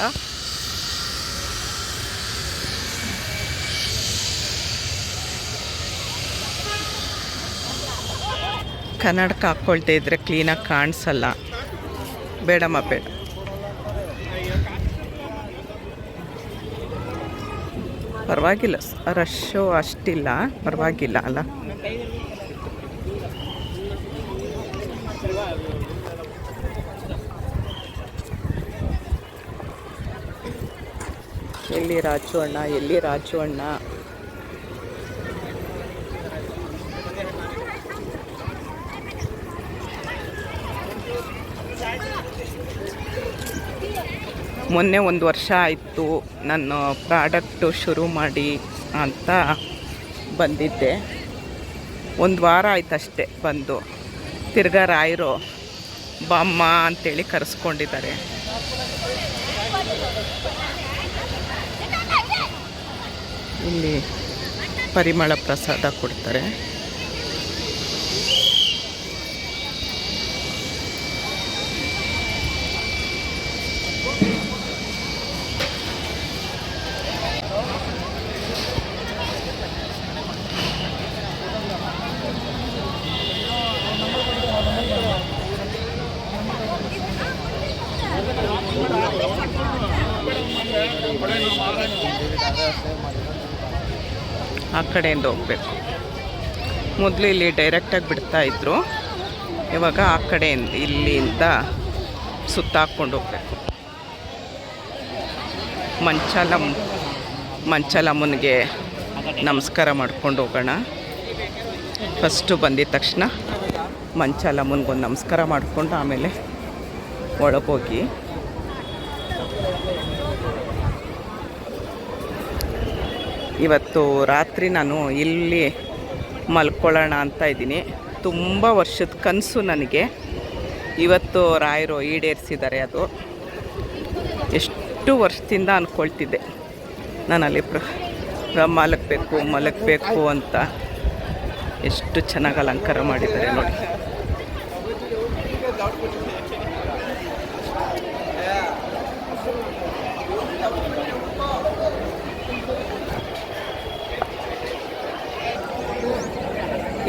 ಕನ್ನಡಕ ಹಾಕ್ಕೊಳ್ತಾ ಇದ್ರೆ ಕ್ಲೀನಾಗಿ ಕಾಣಿಸಲ್ಲ. ಬೇಡಮ್ಮ ಬೇಡ. ಪರವಾಗಿಲ್ಲ, ರಶ್ಶು ಅಷ್ಟಿಲ್ಲ, ಪರವಾಗಿಲ್ಲ ಅಲ್ಲ. ಎಲ್ಲಿ ರಾಜು ಅಣ್ಣ. ಮೊನ್ನೆ 1 ವರ್ಷ ಆಯಿತು ನಾನು ಪ್ರಾಡಕ್ಟು ಶುರು ಮಾಡಿ ಅಂತ ಬಂದಿದ್ದೆ. 1 ವಾರ ಆಯ್ತಷ್ಟೇ ಬಂದು. ತಿರ್ಗಾ ರಾಯರು ಬಾಮ್ಮ ಅಂತೇಳಿ ಕರೆಸ್ಕೊಂಡಿದ್ದಾರೆ. ಇಲ್ಲಿ ಪರಿಮಳ ಪ್ರಸಾದ ಕೊಡ್ತಾರೆ. ಆ ಕಡೆಯಿಂದ ಹೋಗ್ಬೇಕು. ಮೊದಲು ಇಲ್ಲಿ ಡೈರೆಕ್ಟಾಗಿ ಬಿಡ್ತಾಯಿದ್ರು, ಇವಾಗ ಆ ಕಡೆಯಿಂದ ಇಲ್ಲಿಂದ ಸುತ್ತಾಕ್ಕೊಂಡು ಹೋಗ್ಬೇಕು. ಮಂಚಾಲಮ್ಮನಿಗೆ ನಮಸ್ಕಾರ ಮಾಡ್ಕೊಂಡು ಹೋಗೋಣ. ಫಸ್ಟು ಬಂದಿದ ತಕ್ಷಣ ಮಂಚಾಲಮ್ಮನಿಗೊಂದು ನಮಸ್ಕಾರ ಮಾಡಿಕೊಂಡು ಆಮೇಲೆ ಒಳಗೋಗಿ ಇವತ್ತು ರಾತ್ರಿ ನಾನು ಇಲ್ಲಿ ಮಲ್ಕೊಳ್ಳೋಣ ಅಂತ ಇದ್ದೀನಿ. ತುಂಬ ವರ್ಷದ ಕನಸು ನನಗೆ, ಇವತ್ತು ರಾಯರು ಈಡೇರಿಸಿದ್ದಾರೆ. ಅದು ಎಷ್ಟು ವರ್ಷದಿಂದ ಅಂದ್ಕೊಳ್ತಿದ್ದೆ ನಾನು ಅಲ್ಲಿ ಮಲಗಬೇಕು ಅಂತ. ಎಷ್ಟು ಚೆನ್ನಾಗಿ ಅಲಂಕಾರ ಮಾಡಿದ್ದಾರೆ ನೋಡಿ.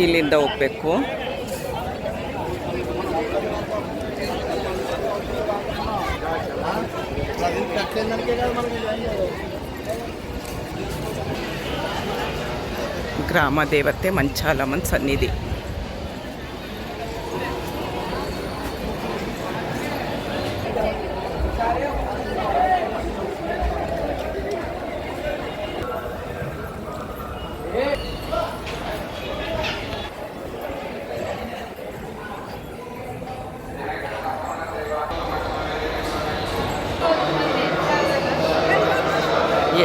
ಇಲ್ಲಿಂದ ಹೋಗ್ಬೇಕು. ಗ್ರಾಮ ದೇವತೆ ಮಂಚಾಲಮ್ಮನ ಸನ್ನಿಧಿ.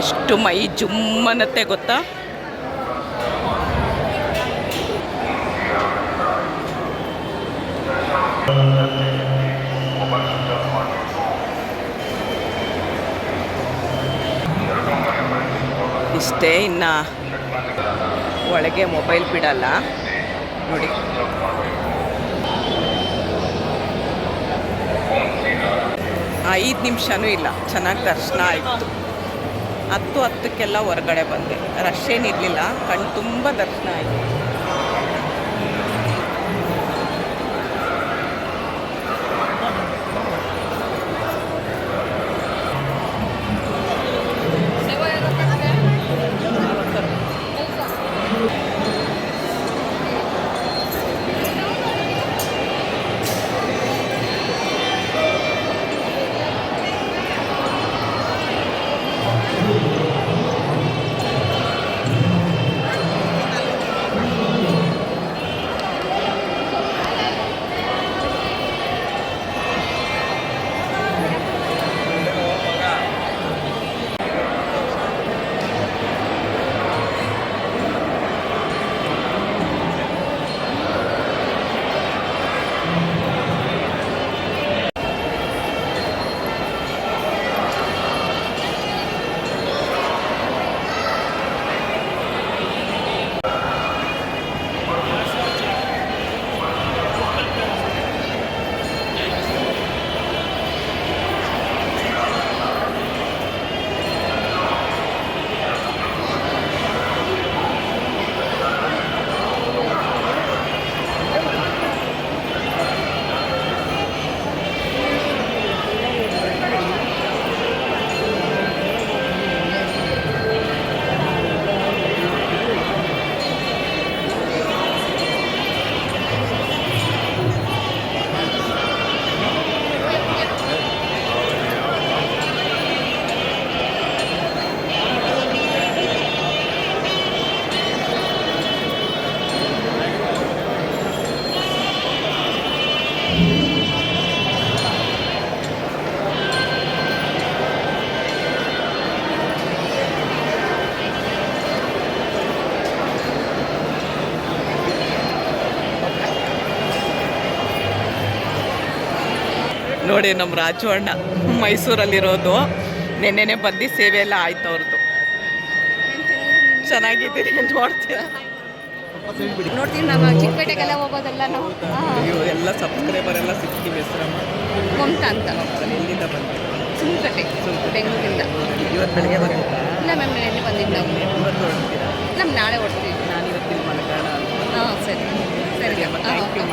ಎಷ್ಟು ಮೈ ಜುಮ್ಮನತ್ತೆ ಗೊತ್ತಾ. ಇಷ್ಟೇ, ಇನ್ನು ಒಳಗೆ ಮೊಬೈಲ್ ಬಿಡಲ್ಲ ನೋಡಿ. ಐದು ನಿಮಿಷನೂ ಇಲ್ಲ, ಚೆನ್ನಾಗಿ ದರ್ಶನ ಆಯಿತು. 10:10 ಹೊರಗಡೆ ಬಂದೆ, ರಶ್ ಏನಿರಲಿಲ್ಲ, ಕಣ್ಣು ತುಂಬ ದರ್ಶನ ಆಯಿತು. ನೋಡಿ ನಮ್ಮ ರಾಜು ಅಣ್ಣ ಮೈಸೂರಲ್ಲಿರೋದು, ನೆನ್ನೆನೆ ಬಂದು ಸೇವೆ ಎಲ್ಲ ಆಯ್ತು ಅವ್ರದ್ದು. ಚೆನ್ನಾಗಿದ್ದೀರಿ ಅಂತ ನೋಡ್ತೀವಿ. ನಮ್ಮ ಚಿಕ್ಕಪೇಟೆಗೆಲ್ಲ ಹೋಗೋದಲ್ಲ ನಾವು. ಎಲ್ಲ ಸಬ್ಸ್ಕ್ರೈಬರ್ ಎಲ್ಲ ಸಿಗ್ತೀವಿ. ಹೆಸರಮ್ಮ ಮಮತಾ ಅಂತ. ಎಲ್ಲಿಂದ ಬಂದು? ಸುಂಕಟ್ಟೆ, ಬೆಂಗಳೂರಿಂದ. ಇವತ್ತು ಬೆಳಗ್ಗೆ ಬಂದಿದ್ದ? ಇಲ್ಲ ಮ್ಯಾಮ್, ನೆನ್ನೆ ಬಂದಿದ್ದು ನಾವು. ಇವತ್ತು ಹೊರಡ್ತೀರಾ? ನಮ್ಮ ನಾಳೆ ಹೊಡ್ತೀವಿ. ನಾನು ಇವತ್ತಿನ ಮಲಗೋಣ. ಹಾಂ ಸರಿ ಸರಿ. Thank you.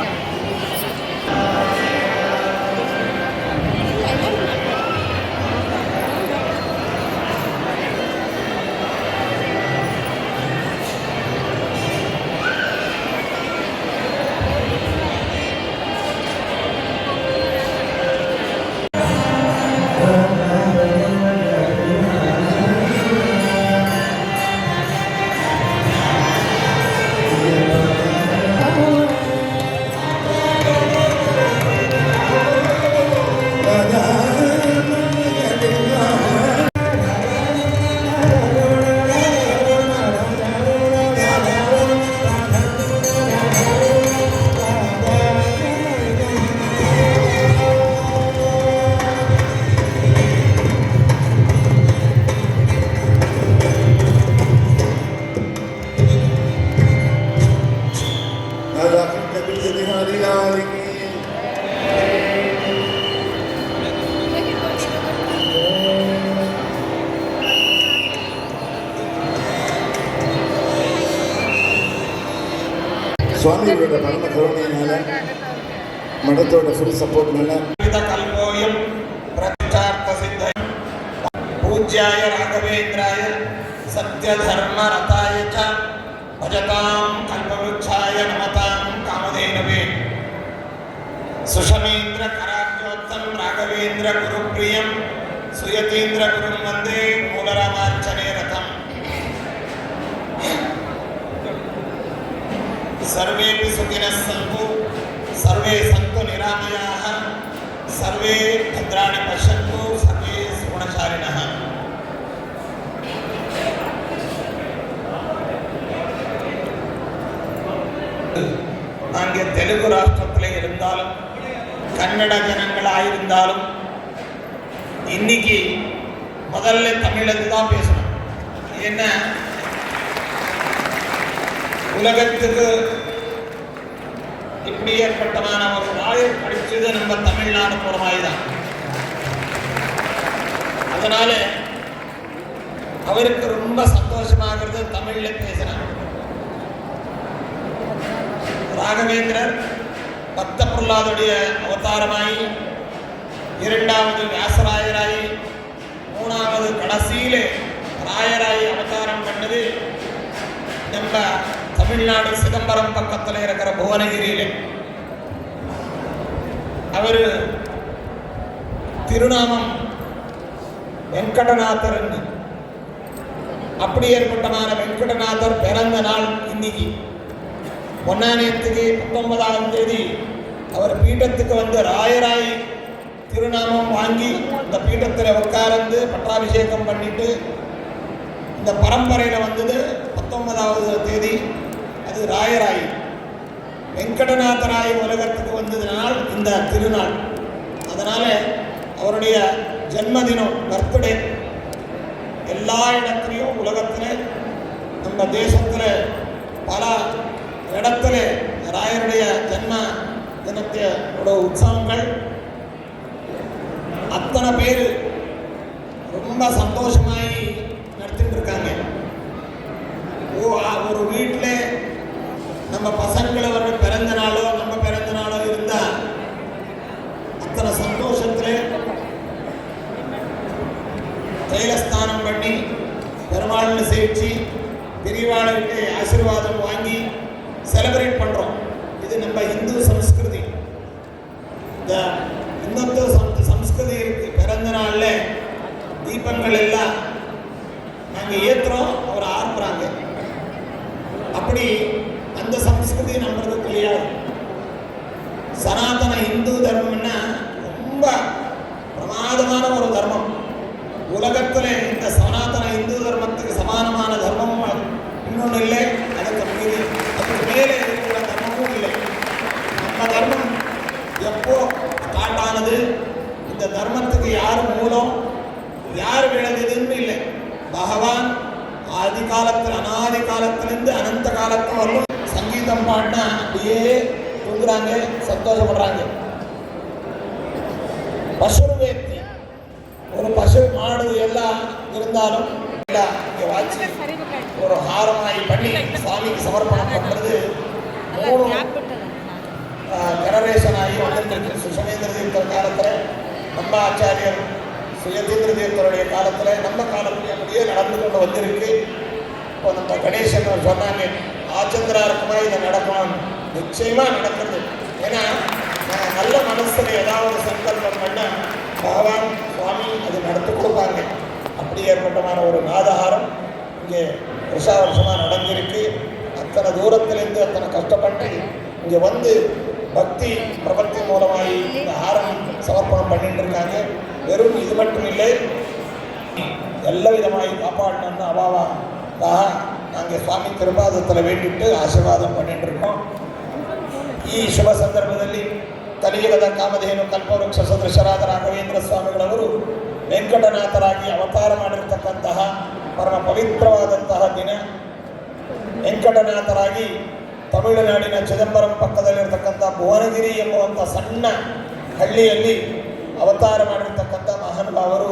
സ്വാമികളുടെ ഭരണ കരുണയിനാൽ മഠത്തോടെ ഫുൾ സപ്പോർട്ടിനാണ് കൽപ്പോയം പ്രത്യാർത്ഥസിദ്ധ പൂജ്യായ രാഘവേന്ദ്രായ സത്യധർമ്മരതായ ച ഭജതാം കൽപവൃക്ഷായ നമതാം കാമധേനവേ സുഷമേന്ദ്ര കരാബ്ജോത്തം രാഘവേന്ദ്ര ഗുരുപ്രിയം സുയതീന്ദ്ര ഗുരും വന്ദേ മൂലരാമാർച്ചനേ രഥം सर्वेपि सुखिनः सन्तु सर्वे सन्तु निरामयाः सर्वे भद्राणि पश्यन्तु सर्वे सुगुणचारिणः நாங்கள் தெலுங்கு ராஷ்டிரத்தில் இருந்தாலும் கன்னட ஜனங்களாயிருந்தாலும் இன்னைக்கு முதல்ல தமிழில் தான் பேசணும். ஏன்னா உலகத்துக்கு இப்படி ஏற்பட்டமான ஒரு ராயர் படிச்சது நம்ம தமிழ்நாடு மூலமாய்தான். அதனால அவருக்கு ரொம்ப சந்தோஷமாகிறது தமிழ்ல பேசுறாங்க. ராகவேந்திரர் பக்த பிரஹ்லாதுடைய அவதாரமாயி, இரண்டாவது வியாசராயராயி, மூணாவது கடைசியிலே ராயராயி அவதாரம் பண்ணது நம்ம தமிழ்நாடு சிதம்பரம் பக்கத்தில் இருக்கிற புவனகிரியிலே. அவர் திருநாமம் வெங்கடநாதர். அப்படி ஏற்பட்டமான வெங்கடநாதர் பிறந்த நாள் இன்னைக்கு. பொன்னானியத்துக்கு 19ஆம் தேதி அவர் பீட்டத்துக்கு வந்து ராயராய் திருநாமம் வாங்கி இந்த பீட்டத்தில் உட்கார்ந்து பட்டாபிஷேகம் பண்ணிட்டு இந்த பரம்பரையில் வந்தது 19ஆவது தேதி. அது ராயராய் வெங்கடநாதராய் உலகத்துக்கு வந்ததுனால் இந்த திருநாள். அதனால் அவருடைய ஜென்மதினம், பர்த்டே எல்லா இடத்துலையும் உலகத்தில், நம்ம தேசத்தில் பல இடத்துல ராயருடைய ஜென்ம தினத்தோட உற்சவங்கள் அத்தனை பேர் ரொம்ப சந்தோஷமாய் நடத்திட்டு இருக்காங்க. ஒரு வீட்டில் நம்ம பசங்களோட பிறந்த நாளோ நம்ம பிறந்த நாளோ இருந்தால் அத்தனை சந்தோஷத்தில் தைலஸ்தானம் பண்ணி பெருமாள்னு சேவிச்சு பெரியவாளுக்கு ஆசீர்வாதம் வாங்கி செலிப்ரேட் பண்ணுறோம். இது நம்ம இந்து சம்ஸ்கிருதி. இந்த இந்து சம்ஸ்கிருதி பிறந்த நாளில் தீபங்கள் எல்லாம் நாங்கள் ஏற்றுறோம், அவர் ஆர்ப்புறாங்க. அப்படி அந்த சம்ஸ்கிருதி நம்மளுக்கு கிடையாது. சனாதன இந்து தர்மம்னா ரொம்ப பிரமாதமான ஒரு தர்மம். உலகத்தில் இந்த சனாதன இந்து தர்மத்துக்கு சமானமான தர்மமும் இன்னொன்று இல்லை, அதுக்கு மேலே இருக்கிற தர்மமும் இல்லை. நம்ம தர்மம் எப்போ ஸ்டார்ட் ஆனது, இந்த தர்மத்துக்கு யார் மூலம், யார் விளைந்ததுன்னு இல்லை. பகவான் ஆதி காலத்தில், அனாதி காலத்திலிருந்து அனந்த காலத்து வரலும் சங்கீதம் பாடினா அப்படியே தூங்குறாங்க, சந்தோஷப்படுறாங்க. பசுவேத்தி ஒரு பசு மாடு எல்லாம் இருந்தாலும் எல்லாம் இங்கே வாட்சி ஒரு ஹாரமாய் பண்ணி சுவாமிக்கு சமர்ப்பணம் பண்ணுறது 3 ஜெனரேஷன் ஆகி வந்துருக்கு. சுஷமேந்திர தீர்த்தர் காலத்தில், நம்ம ஆச்சாரியர் சுயதீந்திர தீர்த்தருடைய காலத்தில், நம்ம காலத்தில் அப்படியே நடந்து கொண்டு வந்திருக்கு. இப்போ நம்ம கணேசன் சொன்னாங்க, ஆச்சந்திரா இருக்குமா இதை நடக்கணும். நிச்சயமாக நடக்கிறது. ஏன்னா நல்ல மனசில் ஏதாவது சங்கல்பம் பண்ண பகவான் சுவாமி அது நடத்தி கொடுப்பாங்க. அப்படி ஏற்பட்டமான ஒரு நாதஹாரம் இங்கே வருஷமாக நடந்திருக்கு. அத்தனை தூரத்திலிருந்து அத்தனை கஷ்டப்பட்டு இங்கே வந்து பக்தி பிரபத்தி மூலமாகி இந்த ஹாரம் சமர்ப்பணம் பண்ணிட்டு இருக்காங்க. வெறும் இது மட்டும் இல்லை, எல்லா விதமாகி காப்பாடணும்னு அவாவாக நாங்கள் சுவாமி திருபாதத்தில் வேண்டிட்டு ಆಶೀರ್ವಾದ பண்ணிட்டு இருக்கோம். ಈ ಶುಭ ಸಂದರ್ಭದಲ್ಲಿ ಕಲಿಯುಗದ ಕಾಮಧೇನು ಕಲ್ಪವೃಕ್ಷ ಸದೃಶರಾದ ರಾಘವೇಂದ್ರ ಸ್ವಾಮಿಗಳವರು ವೆಂಕಟನಾಥರಾಗಿ ಅವತಾರ ಮಾಡಿರ್ತಕ್ಕಂತಹ ಪರಮ ಪವಿತ್ರವಾದಂತಹ ದಿನ. ವೆಂಕಟನಾಥರಾಗಿ ತಮಿಳುನಾಡಿನ ಚಿದಂಬರಂ ಪಕ್ಕದಲ್ಲಿರ್ತಕ್ಕಂಥ ಭುವನಗಿರಿ ಎಂಬುವಂಥ ಸಣ್ಣ ಹಳ್ಳಿಯಲ್ಲಿ ಅವತಾರ ಮಾಡಿರ್ತಕ್ಕಂಥ ಮಹಾನುಭಾವರು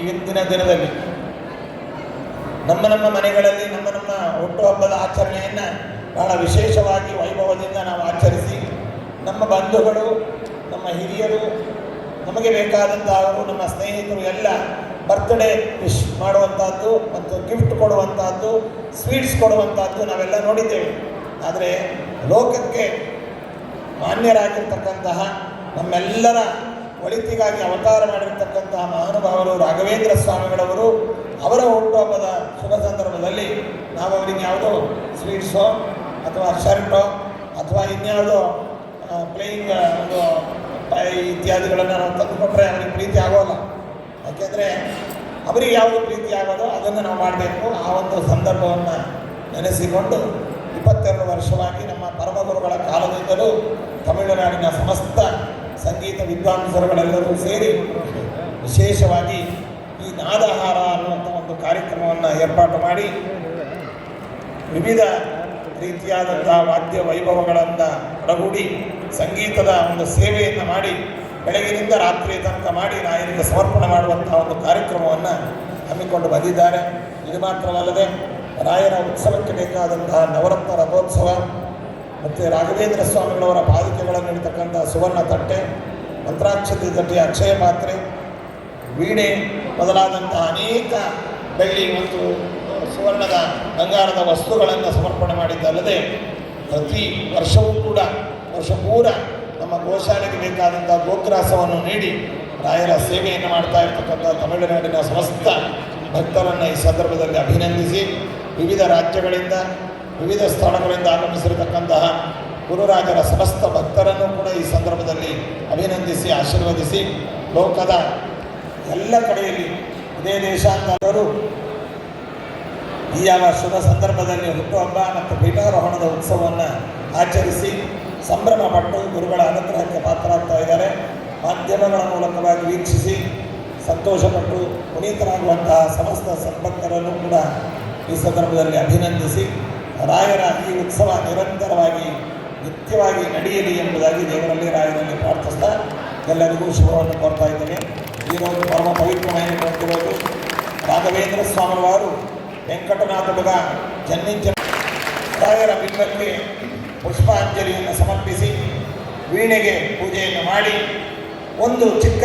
ಇವತ್ತಿನ ದಿನದಲ್ಲಿ ನಮ್ಮ ಮನೆಗಳಲ್ಲಿ ನಮ್ಮ ಹುಟ್ಟುಹಬ್ಬದ ಆಚರಣೆಯನ್ನು ಬಹಳ ವಿಶೇಷವಾಗಿ ವೈಭವದಿಂದ ನಾವು ಆಚರಿಸಿ ನಮ್ಮ ಬಂಧುಗಳು, ನಮ್ಮ ಹಿರಿಯರು, ನಮಗೆ ಬೇಕಾದಂಥವರು, ನಮ್ಮ ಸ್ನೇಹಿತರು ಎಲ್ಲ ಬರ್ತ್ಡೇ ವಿಶ್ ಮಾಡುವಂಥದ್ದು ಮತ್ತು ಗಿಫ್ಟ್ ಕೊಡುವಂಥದ್ದು, ಸ್ವೀಟ್ಸ್ ಕೊಡುವಂಥದ್ದು ನಾವೆಲ್ಲ ನೋಡಿದ್ದೇವೆ. ಆದರೆ ಲೋಕಕ್ಕೆ ಮಾನ್ಯರಾಗಿರ್ತಕ್ಕಂತಹ ನಮ್ಮೆಲ್ಲರ ಒಳಿತಿಗಾಗಿ ಅವತಾರ ಮಾಡಿರ್ತಕ್ಕಂತಹ ಮಹಾನುಭಾವರು ರಾಘವೇಂದ್ರ ಸ್ವಾಮಿಗಳವರು ಅವರ ಹುಟ್ಟುಹಬ್ಬದ ಶುಭ ಸಂದರ್ಭದಲ್ಲಿ ನಾವು ಅವರಿಗೆ ಯಾವುದೋ ಸ್ವೀಟ್ಸೋ ಅಥವಾ ಶರ್ಟೋ ಅಥವಾ ಇನ್ಯಾವುದೋ ಪ್ಲೇಯಿಂಗ್ ಒಂದು ಇತ್ಯಾದಿಗಳನ್ನು ನಾವು ತಂದುಕೊಟ್ರೆ ಅವರಿಗೆ ಪ್ರೀತಿ ಆಗೋಲ್ಲ. ಯಾಕೆಂದರೆ ಅವರಿಗೆ ಯಾವುದು ಪ್ರೀತಿ ಆಗೋದೋ ಅದನ್ನು ನಾವು ಮಾಡಬೇಕು. ಆ ಒಂದು ಸಂದರ್ಭವನ್ನು ನೆನೆಸಿಕೊಂಡು 22 ವರ್ಷವಾಗಿ ನಮ್ಮ ಪರಮಗುರುಗಳ ಕಾಲದಿಂದಲೂ ತಮಿಳುನಾಡಿನ ಸಮಸ್ತ ಸಂಗೀತ ವಿದ್ವಾಂಸರುಗಳೆಲ್ಲರೂ ಸೇರಿ ವಿಶೇಷವಾಗಿ ಈ ನಾದಹಾರ ಅನ್ನುವಂಥ ಒಂದು ಕಾರ್ಯಕ್ರಮವನ್ನು ಏರ್ಪಾಟು ಮಾಡಿ ವಿವಿಧ ರೀತಿಯಾದಂಥ ವಾದ್ಯ ವೈಭವಗಳನ್ನು ಒಳಗೂಡಿ ಸಂಗೀತದ ಒಂದು ಸೇವೆಯನ್ನು ಮಾಡಿ ಬೆಳಗಿನಿಂದ ರಾತ್ರಿ ತನಕ ಮಾಡಿ ರಾಯರಿಗೆ ಸಮರ್ಪಣೆ ಮಾಡುವಂಥ ಒಂದು ಕಾರ್ಯಕ್ರಮವನ್ನು ಹಮ್ಮಿಕೊಂಡು ಬಂದಿದ್ದಾರೆ. ಇದು ಮಾತ್ರವಲ್ಲದೆ ರಾಯರ ಉತ್ಸವಕ್ಕೆ ಬೇಕಾದಂತಹ ನವರತ್ನ ರಥೋತ್ಸವ ಮತ್ತು ರಾಘವೇಂದ್ರ ಸ್ವಾಮಿಗಳವರ ಪಾದುಕೆಗಳನ್ನು ಇಡತಕ್ಕಂಥ ಸುವರ್ಣ ತಟ್ಟೆ, ಮಂತ್ರಾಕ್ಷತೆ ತಟ್ಟೆ, ಅಕ್ಷಯ ಪಾತ್ರೆ, ವೀಣೆ ಮೊದಲಾದಂತಹ ಅನೇಕ ಬೆಳ್ಳಿ ಮತ್ತು ಸುವರ್ಣದ ಬಂಗಾರದ ವಸ್ತುಗಳನ್ನು ಸಮರ್ಪಣೆ ಮಾಡಿದ್ದಲ್ಲದೆ ಪ್ರತಿ ವರ್ಷವೂ ಕೂಡ ವರ್ಷ ಪೂರ ನಮ್ಮ ಗೋಶಾಲೆಗೆ ಬೇಕಾದಂಥ ಗೋಗ್ರಾಸವನ್ನು ನೀಡಿ ರಾಯರ ಸೇವೆಯನ್ನು ಮಾಡ್ತಾ ಇರ್ತಕ್ಕಂಥ ತಮಿಳುನಾಡಿನ ಸಮಸ್ತ ಭಕ್ತರನ್ನು ಈ ಸಂದರ್ಭದಲ್ಲಿ ಅಭಿನಂದಿಸಿ ವಿವಿಧ ರಾಜ್ಯಗಳಿಂದ ವಿವಿಧ ಸ್ಥಳಗಳಿಂದ ಆಗಮಿಸಿರತಕ್ಕಂತಹ ಗುರುರಾಜರ ಸಮಸ್ತ ಭಕ್ತರನ್ನು ಕೂಡ ಈ ಸಂದರ್ಭದಲ್ಲಿ ಅಭಿನಂದಿಸಿ ಆಶೀರ್ವದಿಸಿ ಲೋಕದ ಎಲ್ಲ ಕಡೆಯಲ್ಲಿ ಇದೇ ದೇಶಾಂತರರು ಈ ಯಾವ ಶುಭ ಸಂದರ್ಭದಲ್ಲಿ ಹುಟ್ಟುಹಬ್ಬ ಮತ್ತು ಪೀಠಾರೋಹಣದ ಉತ್ಸವವನ್ನು ಆಚರಿಸಿ ಸಂಭ್ರಮಪಟ್ಟು ಗುರುಗಳ ಅನುಗ್ರಹಕ್ಕೆ ಪಾತ್ರರಾಗ್ತಾ ಇದ್ದಾರೆ. ಮಾಧ್ಯಮಗಳ ಮೂಲಕವಾಗಿ ವೀಕ್ಷಿಸಿ ಸಂತೋಷಪಟ್ಟು ಪುನೀತರಾಗುವಂತಹ ಸಮಸ್ತ ಸದ್ಭಕ್ತರನ್ನು ಕೂಡ ಈ ಸಂದರ್ಭದಲ್ಲಿ ಅಭಿನಂದಿಸಿ ರಾಯರ ಈ ಉತ್ಸವ ನಿರಂತರವಾಗಿ ನಿತ್ಯವಾಗಿ ನಡೆಯಲಿ ಎಂಬುದಾಗಿ ದೇವರಲ್ಲಿ ರಾಯರಲ್ಲಿ ಪ್ರಾರ್ಥಿಸ್ತಾ ಎಲ್ಲರಿಗೂ ಶುಭವನ್ನು ಕೋರ್ತಾ ಇದ್ದೇನೆ. ಈ ಒಂದು ಪರಮ ಪವಿತ್ರమైన ಕೊಟ್ಟಿರೋದು ರಾಘವೇಂದ್ರ ಸ್ವಾಮಿವಾರು ವೆಂಕಟನಾಥುಡುಗ ಜನ್ನಿಂಚ ರಾಯರ ಬಿಂಬಕ್ಕೆ ಪುಷ್ಪಾಂಜಲಿಯನ್ನು ಸಮರ್ಪಿಸಿ ವೀಣೆಗೆ ಪೂಜೆಯನ್ನು ಮಾಡಿ ಒಂದು ಚಿಕ್ಕ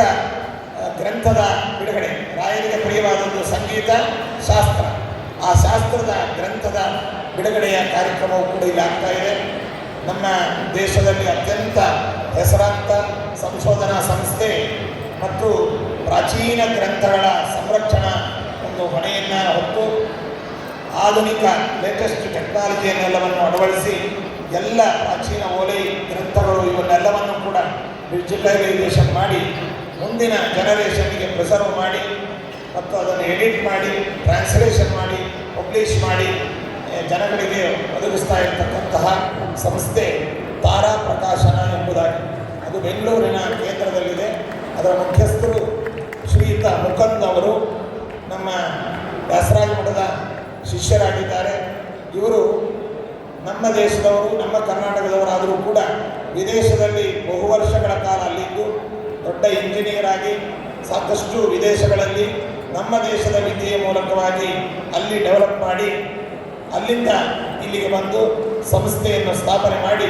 ಗ್ರಂಥದ ಬಿಡುಗಡೆ, ರಾಯರಿಗೆ ಪ್ರಿಯವಾದದ್ದು ಸಂಗೀತ ಶಾಸ್ತ್ರ, ಆ ಶಾಸ್ತ್ರದ ಗ್ರಂಥದ ಬಿಡುಗಡೆಯ ಕಾರ್ಯಕ್ರಮವು ಕೂಡ ಇಲ್ಲಿ ಆಗ್ತಾ ಇದೆ. ನಮ್ಮ ದೇಶದಲ್ಲಿ ಅತ್ಯಂತ ಹೆಸರಾಂತ ಸಂಶೋಧನಾ ಸಂಸ್ಥೆ ಮತ್ತು ಪ್ರಾಚೀನ ಗ್ರಂಥಗಳ ಸಂರಕ್ಷಣಾ ಒಂದು ಹೊಣೆಯನ್ನು ಹೊತ್ತು ಆಧುನಿಕ ಲೇಟೆಸ್ಟ್ ಟೆಕ್ನಾಲಜಿಯನ್ನೆಲ್ಲವನ್ನು ಅಳವಡಿಸಿ ಎಲ್ಲ ಪ್ರಾಚೀನ ಓಲೆ ಗ್ರಂಥಗಳು ಇವನ್ನೆಲ್ಲವನ್ನು ಕೂಡ ಡಿಜಿಟಲೈಸೇಷನ್ ಮಾಡಿ ಮುಂದಿನ ಜನರೇಷನ್ಗೆ ಪ್ರಿಸರ್ವ್ ಮಾಡಿ ಮತ್ತು ಅದನ್ನು ಎಡಿಟ್ ಮಾಡಿ ಟ್ರಾನ್ಸ್ಲೇಷನ್ ಮಾಡಿ ಪಬ್ಲಿಷ್ ಮಾಡಿ ಜನಗಳಿಗೆ ಒದಗಿಸ್ತಾ ಇರತಕ್ಕಂತಹ ಸಂಸ್ಥೆ ತಾರಾ ಪ್ರಕಾಶನ ಎಂಬುದಾಗಿ. ಅದು ಬೆಂಗಳೂರಿನ ಕೇಂದ್ರದಲ್ಲಿದೆ. ಅದರ ಮುಖ್ಯಸ್ಥರು ಶ್ರೀಯುತ ಮುಕಂದ್ ಅವರು ನಮ್ಮ ವ್ಯಾಸರಾಜ ಮಠದ ಶಿಷ್ಯರಾಗಿದ್ದಾರೆ. ಇವರು ನಮ್ಮ ದೇಶದವರು, ನಮ್ಮ ಕರ್ನಾಟಕದವರಾದರೂ ಕೂಡ ವಿದೇಶದಲ್ಲಿ ಬಹು ವರ್ಷಗಳ ಕಾಲ ಅಲ್ಲಿದ್ದು ದೊಡ್ಡ ಇಂಜಿನಿಯರ್ ಆಗಿ ಸಾಕಷ್ಟು ವಿದೇಶಗಳಲ್ಲಿ ನಮ್ಮ ದೇಶದ ವಿದ್ಯೆಯ ಮೂಲಕವಾಗಿ ಅಲ್ಲಿ ಡೆವಲಪ್ ಮಾಡಿ ಅಲ್ಲಿಂದ ಇಲ್ಲಿಗೆ ಬಂದು ಸಂಸ್ಥೆಯನ್ನು ಸ್ಥಾಪನೆ ಮಾಡಿ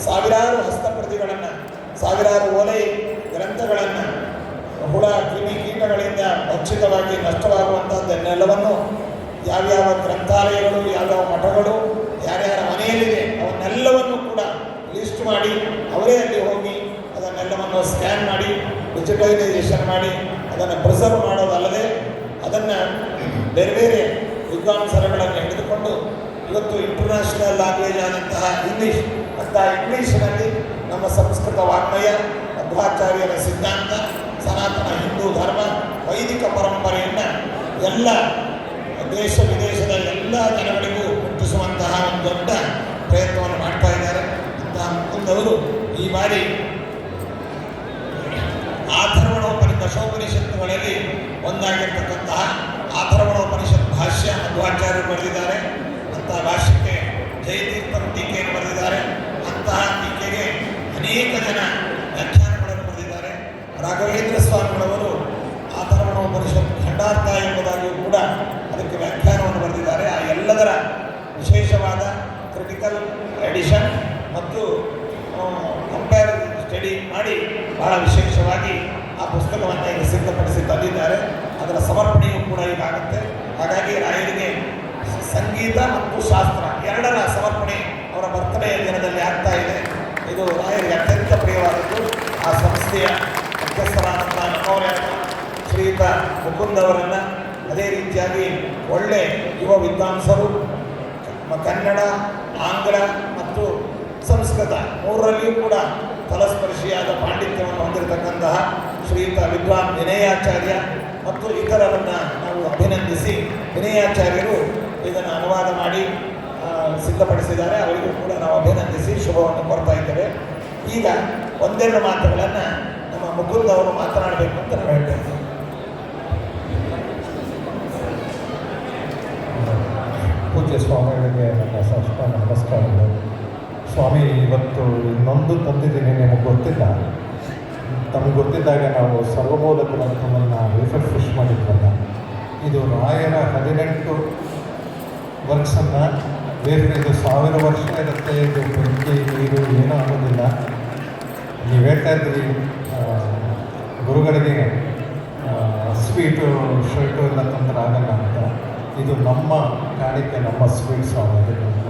ಸಾವಿರಾರು ಹಸ್ತಪ್ರತಿಗಳನ್ನು, ಸಾವಿರಾರು ಓಲೆ ಗ್ರಂಥಗಳನ್ನು ಹುಳ ಕ್ರಿಮಿ ಕೀಟಗಳಿಂದ ಭಕ್ಷಿತವಾಗಿ ನಷ್ಟವಾಗುವಂಥದ್ದನ್ನೆಲ್ಲವನ್ನು ಯಾವ್ಯಾವ ಗ್ರಂಥಾಲಯಗಳು, ಯಾವ್ಯಾವ ಮಠಗಳು, ಯಾರ್ಯಾರ ಮನೆಯಲ್ಲಿದೆ ಅವನ್ನೆಲ್ಲವನ್ನು ಕೂಡ ಲಿಸ್ಟ್ ಮಾಡಿ ಅವರೇ ಅಲ್ಲಿ ಹೋಗಿ ಅದನ್ನೆಲ್ಲವನ್ನು ಸ್ಕ್ಯಾನ್ ಮಾಡಿ ಡಿಜಿಟಲೈಸೇಷನ್ ಮಾಡಿ ಅದನ್ನು ಪ್ರಿಸರ್ವ್ ಮಾಡೋದಲ್ಲದೆ ಅದನ್ನು ಬೇರೆ ಬೇರೆ ವಿದ್ವಾಂಸರುಗಳನ್ನು ಹಿಡಿದುಕೊಂಡು ಇವತ್ತು ಇಂಟರ್ನ್ಯಾಷನಲ್ ಲ್ಯಾಂಗ್ವೇಜ್ ಆದಂತಹ ಇಂಗ್ಲೀಷ್ ಅಂತ ಇಂಗ್ಲೀಷಿನಲ್ಲಿ ನಮ್ಮ ಸಂಸ್ಕೃತ ವಾಗ್ಮಯ, ಮಧ್ವಾಚಾರ್ಯರ ಸಿದ್ಧಾಂತ, ಸನಾತನ ಹಿಂದೂ ಧರ್ಮ, ವೈದಿಕ ಪರಂಪರೆಯನ್ನು ಎಲ್ಲ ದೇಶ ವಿದೇಶದ ಎಲ್ಲ ಜನಗಳಿಗೂ ಮುಟ್ಟಿಸುವಂತಹ ಒಂದು ದೊಡ್ಡ ಪ್ರಯತ್ನವನ್ನು ಮಾಡ್ತಾ ಇದ್ದಾರೆ. ಅಂತಹ ಮುಕುಂದವರು ಈ ಬಾರಿ ದಶೋಪನಿಷತ್ತುಗಳಲ್ಲಿ ಒಂದಾಗಿರ್ತಕ್ಕಂತಹ ಅಥರ್ವಣೋಪನಿಷತ್ ಭಾಷ್ಯ ಮಧ್ವಾಚಾರ್ಯರು ಬರೆದಿದ್ದಾರೆ. ಅಂತಹ ಭಾಷ್ಯಕ್ಕೆ ಜಯತೀರ್ಥರ ಟೀಕೆಯನ್ನು ಬರೆದಿದ್ದಾರೆ. ಅಂತಹ ಟೀಕೆಗೆ ಅನೇಕ ಜನ ವ್ಯಾಖ್ಯಾನಗಳನ್ನು ಬರೆದಿದ್ದಾರೆ. ರಾಘವೇಂದ್ರ ಸ್ವಾಮಿಗಳವರು ಅಥರ್ವಣೋಪನಿಷತ್ ಖಂಡಾರ್ಥ ಎಂಬುದಾಗಿಯೂ ಕೂಡ ಅದಕ್ಕೆ ವ್ಯಾಖ್ಯಾನವನ್ನು ಬರೆದಿದ್ದಾರೆ. ಆ ಎಲ್ಲದರ ವಿಶೇಷವಾದ ಕ್ರಿಟಿಕಲ್ ಬಹಳ ವಿಶೇಷವಾಗಿ ಆ ಪುಸ್ತಕವನ್ನು ಈಗ ಸಿದ್ಧಪಡಿಸಿ ತಂದಿದ್ದಾರೆ. ಅದರ ಸಮರ್ಪಣೆಯೂ ಕೂಡ ಈಗ ಆಗುತ್ತೆ. ಹಾಗಾಗಿ ರಾಯರಿಗೆ ಸಂಗೀತ ಮತ್ತು ಶಾಸ್ತ್ರ ಎರಡರ ಸಮರ್ಪಣೆ ಅವರ ಬರ್ತಡೇ ದಿನದಲ್ಲಿ ಆಗ್ತಾ ಇದೆ. ಇದು ರಾಯರಿಗೆ ಅತ್ಯಂತ ಪ್ರಿಯವಾದದ್ದು. ಆ ಸಂಸ್ಥೆಯ ಮುಖ್ಯಸ್ಥರಾದಂಥ ನಮ್ಮವರೇ ಶ್ರೀಯುತ ಮುಕುಂದ್ ಅವರನ್ನು, ಅದೇ ರೀತಿಯಾಗಿ ಒಳ್ಳೆ ಯುವ ವಿದ್ವಾಂಸರು, ಕನ್ನಡ, ಆಂಗ್ಲ ಮತ್ತು ಸಂಸ್ಕೃತ ಮೂರರಲ್ಲಿಯೂ ಕೂಡ ತಲಸ್ಪರ್ಶಿಯಾದ ಪಾಂಡಿತ್ಯವನ್ನು ಹೊಂದಿರತಕ್ಕಂತಹ ಶ್ರೀಯುತ ವಿದ್ವಾನ್ ವಿನಯಾಚಾರ್ಯ ಮತ್ತು ಇತರರನ್ನು ನಾವು ಅಭಿನಂದಿಸಿ, ವಿನಯಾಚಾರ್ಯರು ಇದನ್ನು ಅನುವಾದ ಮಾಡಿ ಸಿದ್ಧಪಡಿಸಿದ್ದಾರೆ. ಅವರಿಗೂ ಕೂಡ ನಾವು ಅಭಿನಂದಿಸಿ ಶುಭವನ್ನು ಕೊಡ್ತಾ ಇದ್ದೇವೆ. ಈಗ ಒಂದೆರಡು ಮಾತುಗಳನ್ನು ನಮ್ಮ ಮುಕುಂದ್ ಅವರು ಮಾತನಾಡಬೇಕು ಅಂತ ನಾವು ಹೇಳ್ತಾ ಇದ್ದೇವೆ. ಪೂಜ್ಯ ಸ್ವಾಮಿಗಳಿಗೆ ನನ್ನ ಸಾಷ್ಟಾಂಗ ನಮಸ್ಕಾರಗಳು. ಸ್ವಾಮಿ ಇವತ್ತು ಇನ್ನೊಂದು ತಂದಿದ್ದೀನಿ, ನಿಮಗೆ ಗೊತ್ತಿಲ್ಲ. ತಮಗೆ ಗೊತ್ತಿದ್ದಾಗ ನಾವು ಸರ್ವಮೂಲ ಗ್ರಂಥವನ್ನು ರಿಫ್ರೆಶ್ ಮಾಡಿದ್ವಲ್ಲ, ಇದು ರಾಯರ 18 ವರ್ಕ್ಸನ್ನು ಬೇರೆ ಇದು 1000 ವರ್ಷ ಇರುತ್ತೆ. ಇದು ಬೆಂಕಿ ನೀರು ಏನೂ ಆಗೋದಿಲ್ಲ. ನೀವು ಹೇಳ್ತಾ ಇದ್ರಿ ಗುರುಗಳಿಗೆ ಸ್ವೀಟು ಶರ್ಟು ಎಲ್ಲ ತೊಂದರೆ ಆಗಲ್ಲ ಅಂತ. ಇದು ನಮ್ಮ ಕಾಣಿಕೆ, ನಮ್ಮ ಸ್ವೀಟ್ ಸ್ವಾಮಿ. ಸರಿ ಅಮ್ಮ.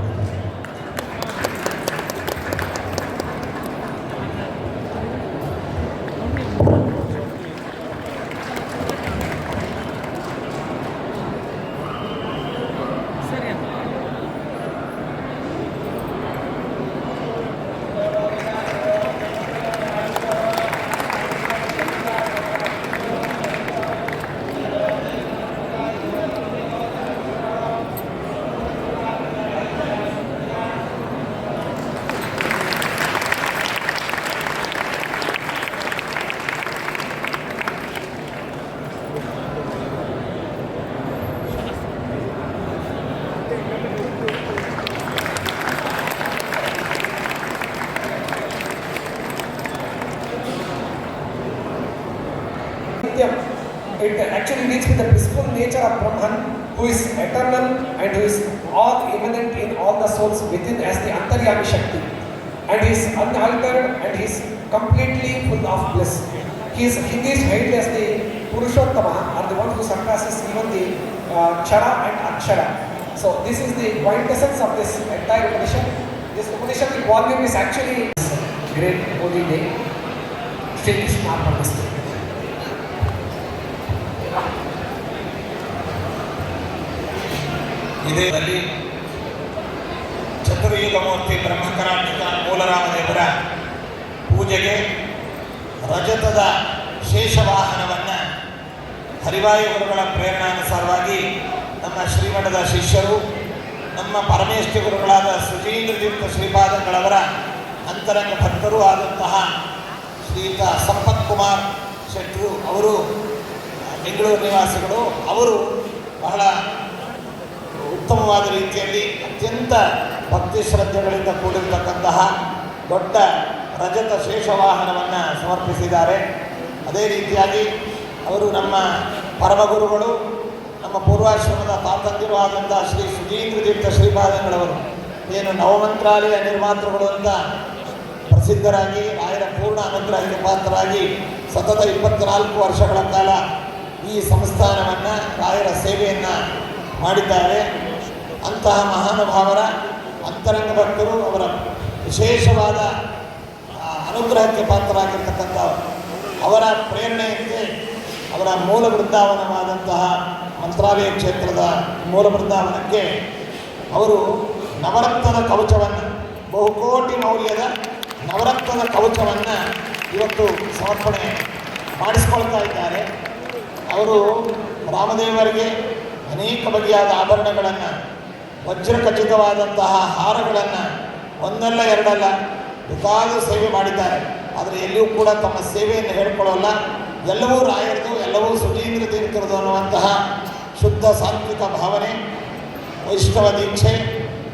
It actually deals with the blissful nature of Brahman, who is eternal and who is all immanent in all the souls within as the Antaryami Shakti, and he is unaltered and he is completely full of bliss. He is hailed as the Purushottama, or the one who surpasses even the Kshara and Akshara. So this is the quintessence of this entire Upanishad. This Upanishad volume is actually great holy day. Shri Krishna Namaste. ಇದೇದಲ್ಲಿ ಚತುರ್ಯುಗಮೂರ್ತಿ ಬ್ರಹ್ಮಕರಾಣಿಕ ಮೂಲರಾಮದೇವರ ಪೂಜೆಗೆ ರಜತದ ಶೇಷವಾಹನವನ್ನು ಹರಿವಾಯು ಗುರುಗಳ ಪ್ರೇರಣಾನುಸಾರವಾಗಿ ನಮ್ಮ ಶ್ರೀಮಠದ ಶಿಷ್ಯರು, ನಮ್ಮ ಪರಮೇಶ್ವರ ಗುರುಗಳಾದ ಸುಜೀಂದ್ರ ತೀರ್ಥ ಶ್ರೀಪಾದಂಗಳವರ ಅಂತರಂಗ ಭಕ್ತರೂ ಆದಂತಹ ಶ್ರೀಯುತ ಸಂಪತ್ ಕುಮಾರ್ ಶೆಟ್ಟರು ಅವರು ಬೆಂಗಳೂರು ನಿವಾಸಿಗಳು. ಅವರು ಬಹಳ ಉತ್ತಮವಾದ ರೀತಿಯಲ್ಲಿ ಅತ್ಯಂತ ಭಕ್ತಿ ಶ್ರದ್ಧೆಗಳಿಂದ ಕೂಡಿರತಕ್ಕಂತಹ ದೊಡ್ಡ ರಜತ ಶೇಷವಾಹನವನ್ನು ಸಮರ್ಪಿಸಿದ್ದಾರೆ. ಅದೇ ರೀತಿಯಾಗಿ ಅವರು ನಮ್ಮ ಪರಮಗುರುಗಳು, ನಮ್ಮ ಪೂರ್ವಾಶ್ರಮದ ತಾತಂದಿರು ಆದಂಥ ಶ್ರೀ ಸುಜೀಂದ್ರ ತೀರ್ಥ ಶ್ರೀಪಾದಂಗಳವರು ಏನು ನವಮಂತ್ರಾಲಯ ನಿರ್ಮಾತೃಗಳು ಅಂತ ಪ್ರಸಿದ್ಧರಾಗಿ ರಾಯರ ಪೂರ್ಣ ಅನುಗ್ರಹಕ್ಕೆ ಪಾತ್ರರಾಗಿ ಸತತ 24 ವರ್ಷಗಳ ಕಾಲ ಈ ಸಂಸ್ಥಾನವನ್ನು ರಾಯರ ಸೇವೆಯನ್ನು ಮಾಡಿದ್ದಾರೆ. ಅಂತಹ ಮಹಾನುಭಾವರ ಅಂತರಂಗ ಭಕ್ತರು, ಅವರ ವಿಶೇಷವಾದ ಅನುಗ್ರಹಕ್ಕೆ ಪಾತ್ರರಾಗಿರ್ತಕ್ಕಂಥ ಅವರ ಪ್ರೇರಣೆಯಂತೆ ಅವರ ಮೂಲ ಬೃಂದಾವನವಾದಂತಹ ಮಂತ್ರಾಲಯ ಕ್ಷೇತ್ರದ ಮೂಲ ಬೃಂದಾವನಕ್ಕೆ ಅವರು ನವರತ್ನದ ಕವಚವನ್ನು, ಬಹುಕೋಟಿ ಮೌಲ್ಯದ ನವರತ್ನದ ಕವಚವನ್ನು ಇವತ್ತು ಸಮರ್ಪಣೆ ಮಾಡಿಸ್ಕೊಳ್ತಾ ಇದ್ದಾರೆ. ಅವರು ರಾಮದೇವರಿಗೆ ಅನೇಕ ಬಗೆಯಾದ ಆಭರಣಗಳನ್ನು, ವಜ್ರಖಚಿತವಾದಂತಹ ಹಾರಗಳನ್ನು ಒಂದಲ್ಲ ಎರಡಲ್ಲ ಬೇಕಾದರೂ ಸೇವೆ ಮಾಡಿದ್ದಾರೆ. ಆದರೆ ಎಲ್ಲಿಯೂ ಕೂಡ ತಮ್ಮ ಸೇವೆಯನ್ನು ಹೇಳ್ಕೊಳ್ಳೋಲ್ಲ. ಎಲ್ಲವೂ ರಾಯರದು, ಎಲ್ಲವೂ ಸುಜೀಂದ್ರ ತೀರ್ಥರದು ಅನ್ನುವಂತಹ ಶುದ್ಧ ಸಾತ್ವಿಕ ಭಾವನೆ, ವೈಷ್ಣವ ದೀಕ್ಷೆ,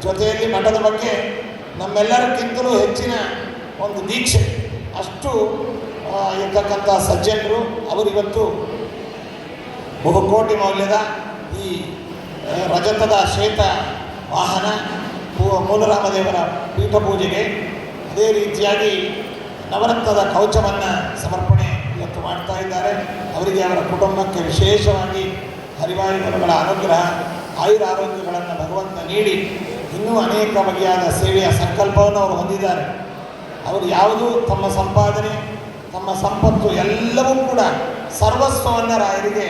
ಜೊತೆಯಲ್ಲಿ ಮಠದ ಬಗ್ಗೆ ನಮ್ಮೆಲ್ಲರಿಗಿಂತಲೂ ಹೆಚ್ಚಿನ ಒಂದು ದೀಕ್ಷೆ ಅಷ್ಟು ಇರ್ತಕ್ಕಂಥ ಸಜ್ಜನರು. ಅವರಿವತ್ತು ಬಹುಕೋಟಿ ಮೌಲ್ಯದ ಈ ರಜತದ ಶ್ವೇತ ವಾಹನ ಮೂಲರಾಮದೇವರ ಪೀಠ ಪೂಜೆಗೆ, ಅದೇ ರೀತಿಯಾಗಿ ನವರತ್ನದ ಕವಚವನ್ನು ಸಮರ್ಪಣೆ ಇವತ್ತು ಮಾಡ್ತಾ ಇದ್ದಾರೆ. ಅವರಿಗೆ ಅವರ ಕುಟುಂಬಕ್ಕೆ ವಿಶೇಷವಾಗಿ ಹರಿವಾಯು ಗುರುಗಳ ಅನುಗ್ರಹ ಆಯುರ ಆರೋಗ್ಯಗಳನ್ನು ಭಗವಂತ ನೀಡಿ ಇನ್ನೂ ಅನೇಕ ಬಗೆಯಾದ ಸೇವೆಯ ಸಂಕಲ್ಪವನ್ನು ಅವರು ಹೊಂದಿದ್ದಾರೆ. ಅವರು ಯಾವುದೂ ತಮ್ಮ ಸಂಪಾದನೆ ತಮ್ಮ ಸಂಪತ್ತು ಎಲ್ಲವೂ ಕೂಡ ಸರ್ವಸ್ವವನ್ನು ರಾಯರಿಗೆ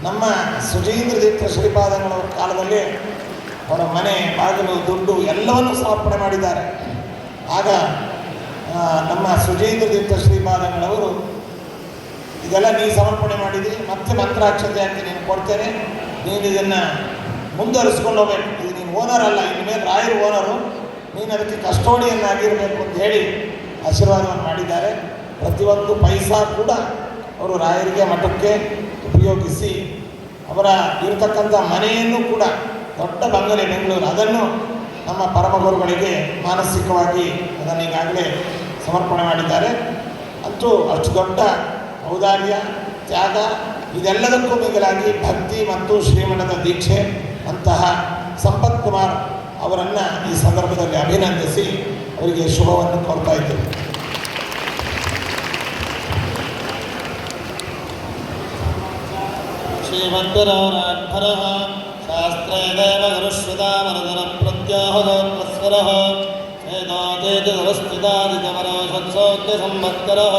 ನಮ್ಮ ಸುಜೀಂದ್ರ ತೀರ್ಥ ಶ್ರೀಪಾದಂಗಳವರ ಕಾಲದಲ್ಲಿ ಅವರ ಮನೆ ಬಾಗಿಲು ದುಡ್ಡು ಎಲ್ಲವನ್ನೂ ಸಮರ್ಪಣೆ ಮಾಡಿದ್ದಾರೆ. ಆಗ ನಮ್ಮ ಸುಜೀಂದ್ರ ತೀರ್ಥ ಶ್ರೀಪಾದಂಗಳವರು ಇದೆಲ್ಲ ನೀ ಸಮರ್ಪಣೆ ಮಾಡಿದಿ, ಮತ್ತೆ ಮಂತ್ರಾಕ್ಷತೆ ಹಾಕಿ ನೀನು ಕೊಡ್ತೇನೆ, ನೀನು ಇದನ್ನು ಮುಂದುವರಿಸ್ಕೊಂಡು ಹೋಗ್ಬೇಕು, ಇದು ನೀನು ಓನರ್ ಅಲ್ಲ, ಇನ್ಮೇಲೆ ರಾಯರು ಓನರು, ನೀನು ಅದಕ್ಕೆ ಕಸ್ಟೋಡಿಯನ್ನಾಗಿರಬೇಕು ಅಂತ ಹೇಳಿ ಆಶೀರ್ವಾದವನ್ನು ಮಾಡಿದ್ದಾರೆ. ಪ್ರತಿಯೊಂದು ಪೈಸಾ ಕೂಡ ಅವರು ರಾಯರಿಗೆ ಮಠಕ್ಕೆ ಉಪಯೋಗಿಸಿ ಅವರ ಇರತಕ್ಕಂಥ ಮನೆಯನ್ನು ಕೂಡ ದೊಡ್ಡ ಬಂಗಲೆ ಬೆಂಗಳೂರು ಅದನ್ನು ನಮ್ಮ ಪರಮಗುರುಗಳಿಗೆ ಮಾನಸಿಕವಾಗಿ ಅದನ್ನು ಈಗಾಗಲೇ ಸಮರ್ಪಣೆ ಮಾಡಿದ್ದಾರೆ. ಅಂತೂ ಅಷ್ಟು ದೊಡ್ಡ ಔದಾರ್ಯ ತ್ಯಾಗ ಇದೆಲ್ಲದಕ್ಕೂ ಮಿಗಿಲಾಗಿ ಭಕ್ತಿ ಮತ್ತು ಶ್ರೀಮಠದ ದೀಕ್ಷೆ ಅಂತಹ ಸಂಪತ್ ಕುಮಾರ್ ಅವರನ್ನು ಈ ಸಂದರ್ಭದಲ್ಲಿ ಅಭಿನಂದಿಸಿ ಅವರಿಗೆ ಶುಭವನ್ನು ಕೋರ್ತಾ ಇದ್ದೇವೆ. ಶ್ರೀಮದ್ಗುರೋರಾಧ್ವರಃ ಶಾಸ್ತ್ರೇ ದೇವ ಗುರುಶ್ರುತಾಮರದರ ಪ್ರತ್ಯಾಹಗೋತ್ಮಸ್ವರಃ ವೇದಾದೇಜರಸ್ಥಿತಾದಿಜವರೋ ಸತ್ಸೌಖ್ಯ ಸಂವತ್ಕರಃ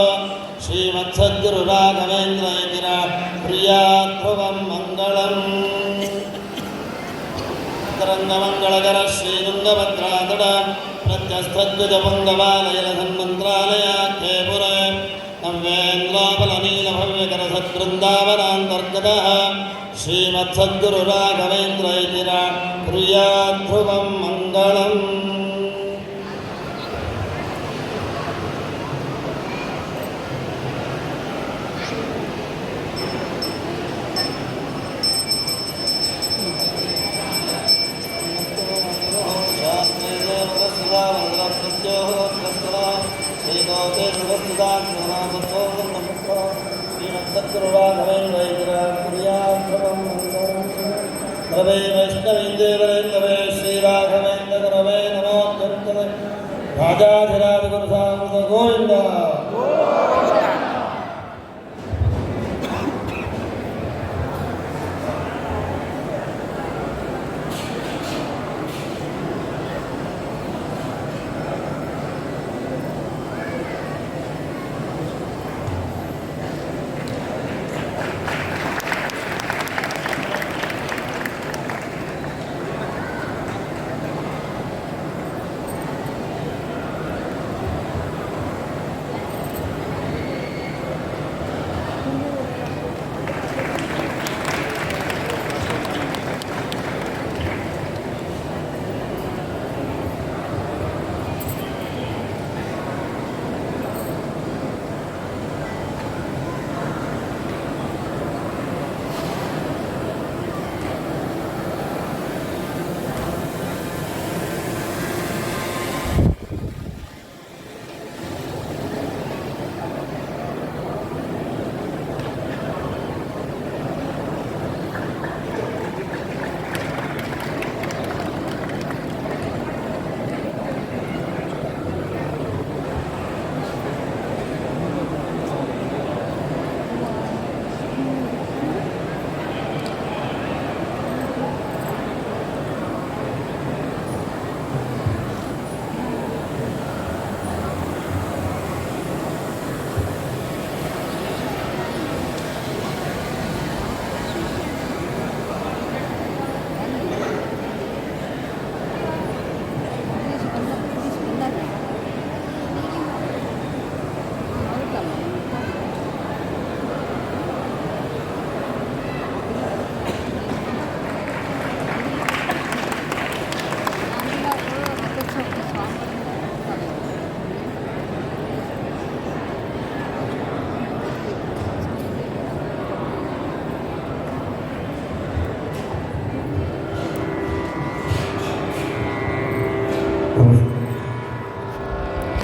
ಶ್ರೀಮತ್ಸದ್ಗುರು ರಾಘವೇಂದ್ರ ಇತಿರ ಪ್ರಿಯಾಧ್ರುವಂ ಮಂಗಳಂ ತರಂಗಮಂಗಳಕರ ಶ್ರೀದುಂಗಭದ್ರಾತಡ ಪ್ರತ್ಯಸ್ಥದ್ವಿಜ ಪುಂಗವಾಲಯಲ ಸನ್ಮಂತ್ರಾಲಯಾಖ್ಯೇ ಪುರೇ ನವ್ಯೇಂದ್ರಾಬಲನೀಲಭವ್ಯಕರ ಸದ್ಬೃಂದಾವನಾಂತರ್ಗತಃ ಶ್ರೀಮತ್ಸದ್ಗುರು ರಾಘವೇಂದ್ರ ಇತಿರ ಪ್ರಿಯಾಧ್ರುವಂ ಮಂಗಳಂ. ರವೇ ವೈಷ್ಣವೇಂದೇವರೇಂದ್ರವೇ ಶ್ರೀರಾಘವೇಂದ್ರ ರವೇ ನಮೋತ್ಯಂತವೇ ರಾಜಾಧಿರಾಜ ಗುರು ಸಾಮೃತ ಗೋವಿಂದ.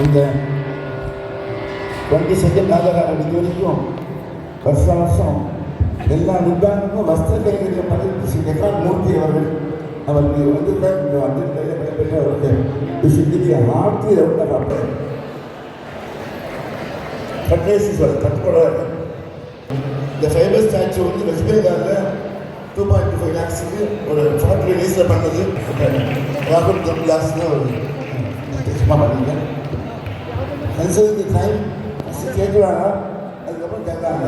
இந்த 22nd ஆதாரம் இது வரைக்கும் வருஷம் வருஷம் எல்லா நிர்வாகமும் வஸ்திர கைகரிய பண்ணி ஸ்ரீ டெக்கான் மூர்த்தி அவர்கள் அவருக்கு வந்திருக்கார். இந்த வந்திருக்க அவருக்கு சித்திக்கு ஆர்த்தி ரொம்ப பார்ப்பேன். ஃபர்டிலைசர்ஸ் வருது கட்டுப்படாது. இந்த ஃபைபர் ஸ்டாச்சு வந்து வெஸ்ட் பெங்காலில் 2.25 லேக்ஸுக்கு ஒரு 40 டேஸில் பண்ணது. ராகுல் கம்லாஸ் தான் ஒரு சும்மா பண்ணீங்க. கன்சல்ட் டைம் கேட்குறாங்க, அதுக்கப்புறம் கேட்காங்க.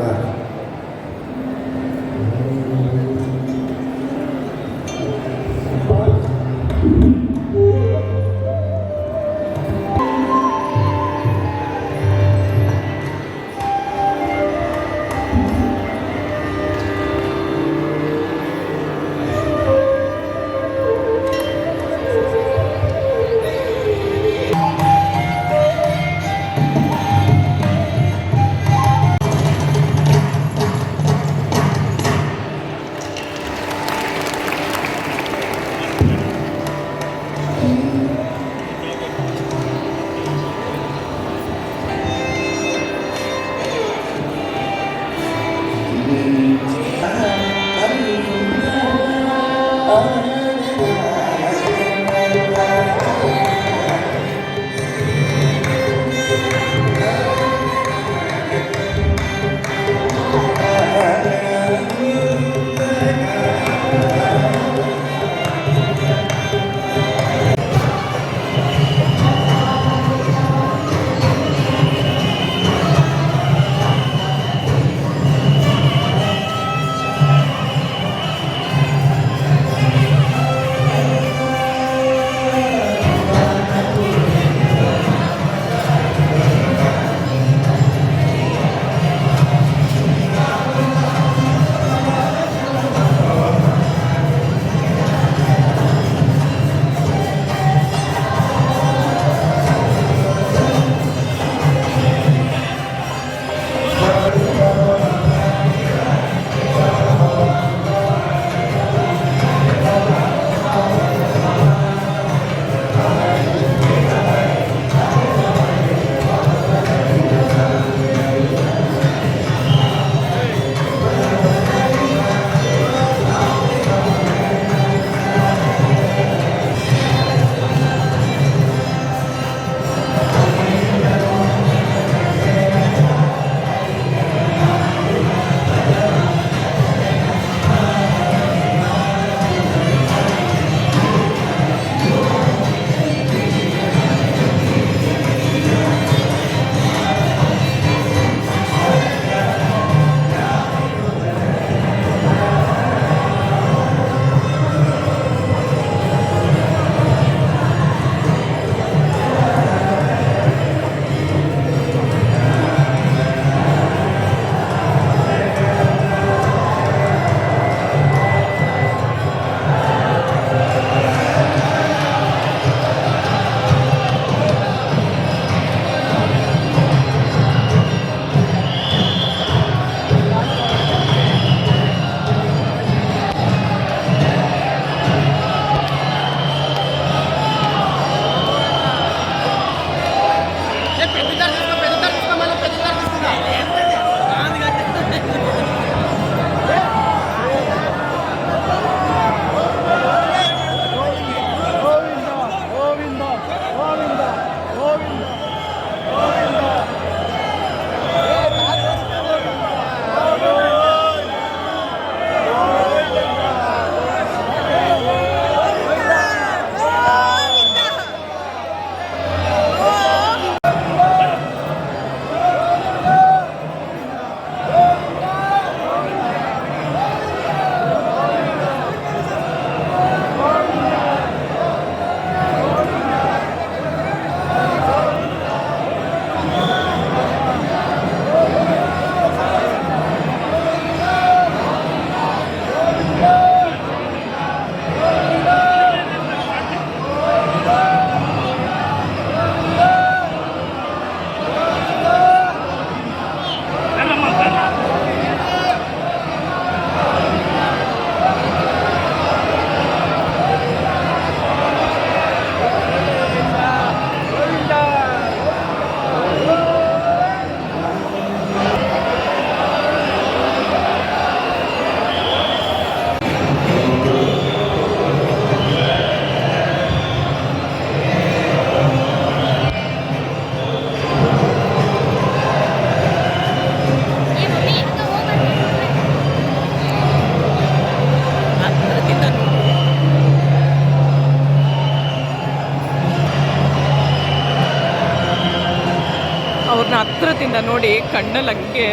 ನೋಡಿ ಕಣ್ಣಲ್ಲಿ ಹಂಗೆ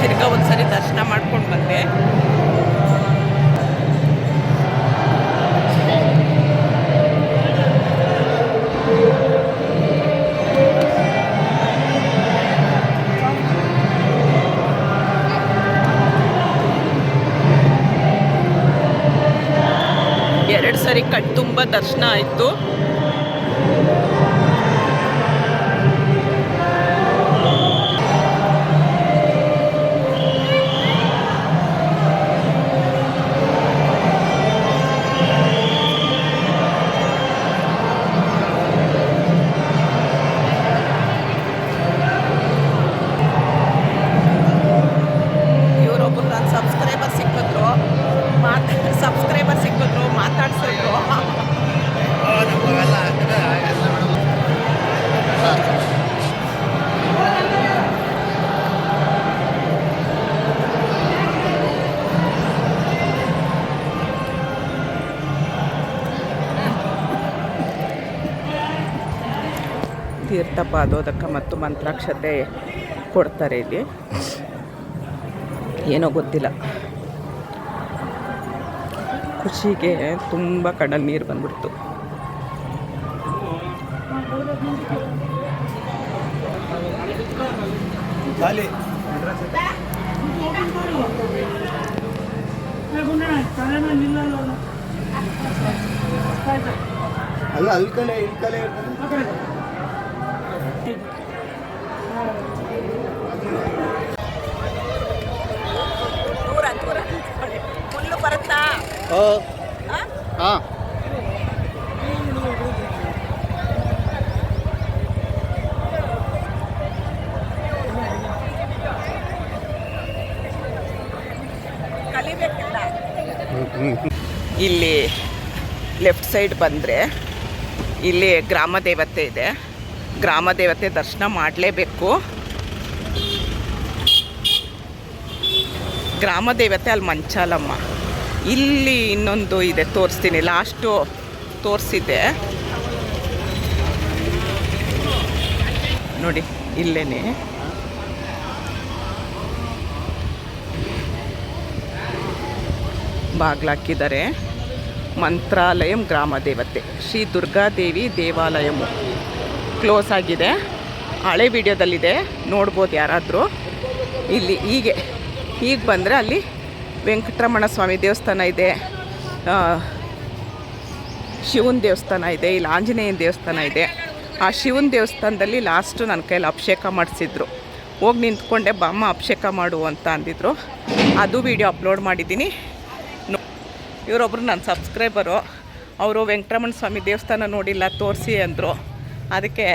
ತಿರ್ಗಾ ಒಂದ್ಸರಿ ದರ್ಶನ ಮಾಡ್ಕೊಂಡು ಬಂದೆ. ಎರಡು ಸರಿ ಕಣ್ತುಂಬ ದರ್ಶನ ಆಯಿತು. ಇವರೊಬ್ಬರು ನನ್ನ ಸಬ್ಸ್ಕ್ರೈಬರ್ ಸಿಕ್ಕಿದ್ರು, ಮಾತಾಡ್ಸಿದ್ರು. ತೀರ್ಥ ಪಾದೋದಕ ಮತ್ತು ಮಂತ್ರಾಕ್ಷತೆ ಕೊಡ್ತಾರೆ ಇಲ್ಲಿ. ಏನೋ ಗೊತ್ತಿಲ್ಲ, ಖುಷಿಗೆ ತುಂಬ ಕಣ್ಣಲ್ಲಿ ನೀರು ಬಂದ್ಬಿಡ್ತು. ಅಲ್ಲ ಅಲ್ಲಿ ಕಲೆ ಫುಲ್ಲು ಬರುತ್ತಾ? ಹಾಂ ಕಲಿಬೇಕಿಲ್ಲ. ಇಲ್ಲಿ ಲೆಫ್ಟ್ ಸೈಡ್ ಬಂದರೆ ಇಲ್ಲಿ ಗ್ರಾಮ ದೇವತೆ ಇದೆ. ಗ್ರಾಮ ದೇವತೆ ದರ್ಶನ ಮಾಡಲೇಬೇಕು. ಗ್ರಾಮ ದೇವತೆ ಅಲ್ಲಿ ಮಂಚಾಲಮ್ಮ. ಇಲ್ಲಿ ಇನ್ನೊಂದು ಇದೆ, ತೋರಿಸ್ತೀನಿ. ಲಾಸ್ಟು ತೋರಿಸಿದ್ದೆ ನೋಡಿ, ಇಲ್ಲೇನೆ. ಬಾಗ್ಲಾಕಿದ್ದಾರೆ. ಮಂತ್ರಾಲಯಂ ಗ್ರಾಮ ದೇವತೆ ಶ್ರೀ ದುರ್ಗಾದೇವಿ ದೇವಾಲಯಮು ಕ್ಲೋಸ್ ಆಗಿದೆ. ಹಳೆ ವಿಡಿಯೋದಲ್ಲಿದೆ, ನೋಡ್ಬೋದು ಯಾರಾದರೂ. ಇಲ್ಲಿ ಈಗ ಬಂದರೆ ಅಲ್ಲಿ ವೆಂಕಟರಮಣ ಸ್ವಾಮಿ ದೇವಸ್ಥಾನ ಇದೆ, ಶಿವನ ದೇವಸ್ಥಾನ ಇದೆ, ಇಲ್ಲಿ ಆಂಜನೇಯನ ದೇವಸ್ಥಾನ ಇದೆ. ಆ ಶಿವನ ದೇವಸ್ಥಾನದಲ್ಲಿ ಲಾಸ್ಟು ನನ್ನ ಕೈಯಲ್ಲಿ ಅಭಿಷೇಕ ಮಾಡಿಸಿದ್ರು. ಹೋಗಿ ನಿಂತ್ಕೊಂಡೆ, ಬಾಮ್ಮ ಅಭಿಷೇಕ ಮಾಡು ಅಂತ ಅಂದಿದ್ರು. ಅದು ವಿಡಿಯೋ ಅಪ್ಲೋಡ್ ಮಾಡಿದ್ದೀನಿ. ಇವರೊಬ್ಬರು ನನ್ನ ಸಬ್ಸ್ಕ್ರೈಬರು. ಅವರು ವೆಂಕಟರಮಣ ಸ್ವಾಮಿ ದೇವಸ್ಥಾನ ನೋಡಿಲ್ಲ, ತೋರಿಸಿ ಅಂದರು. ಅದಕ್ಕೆ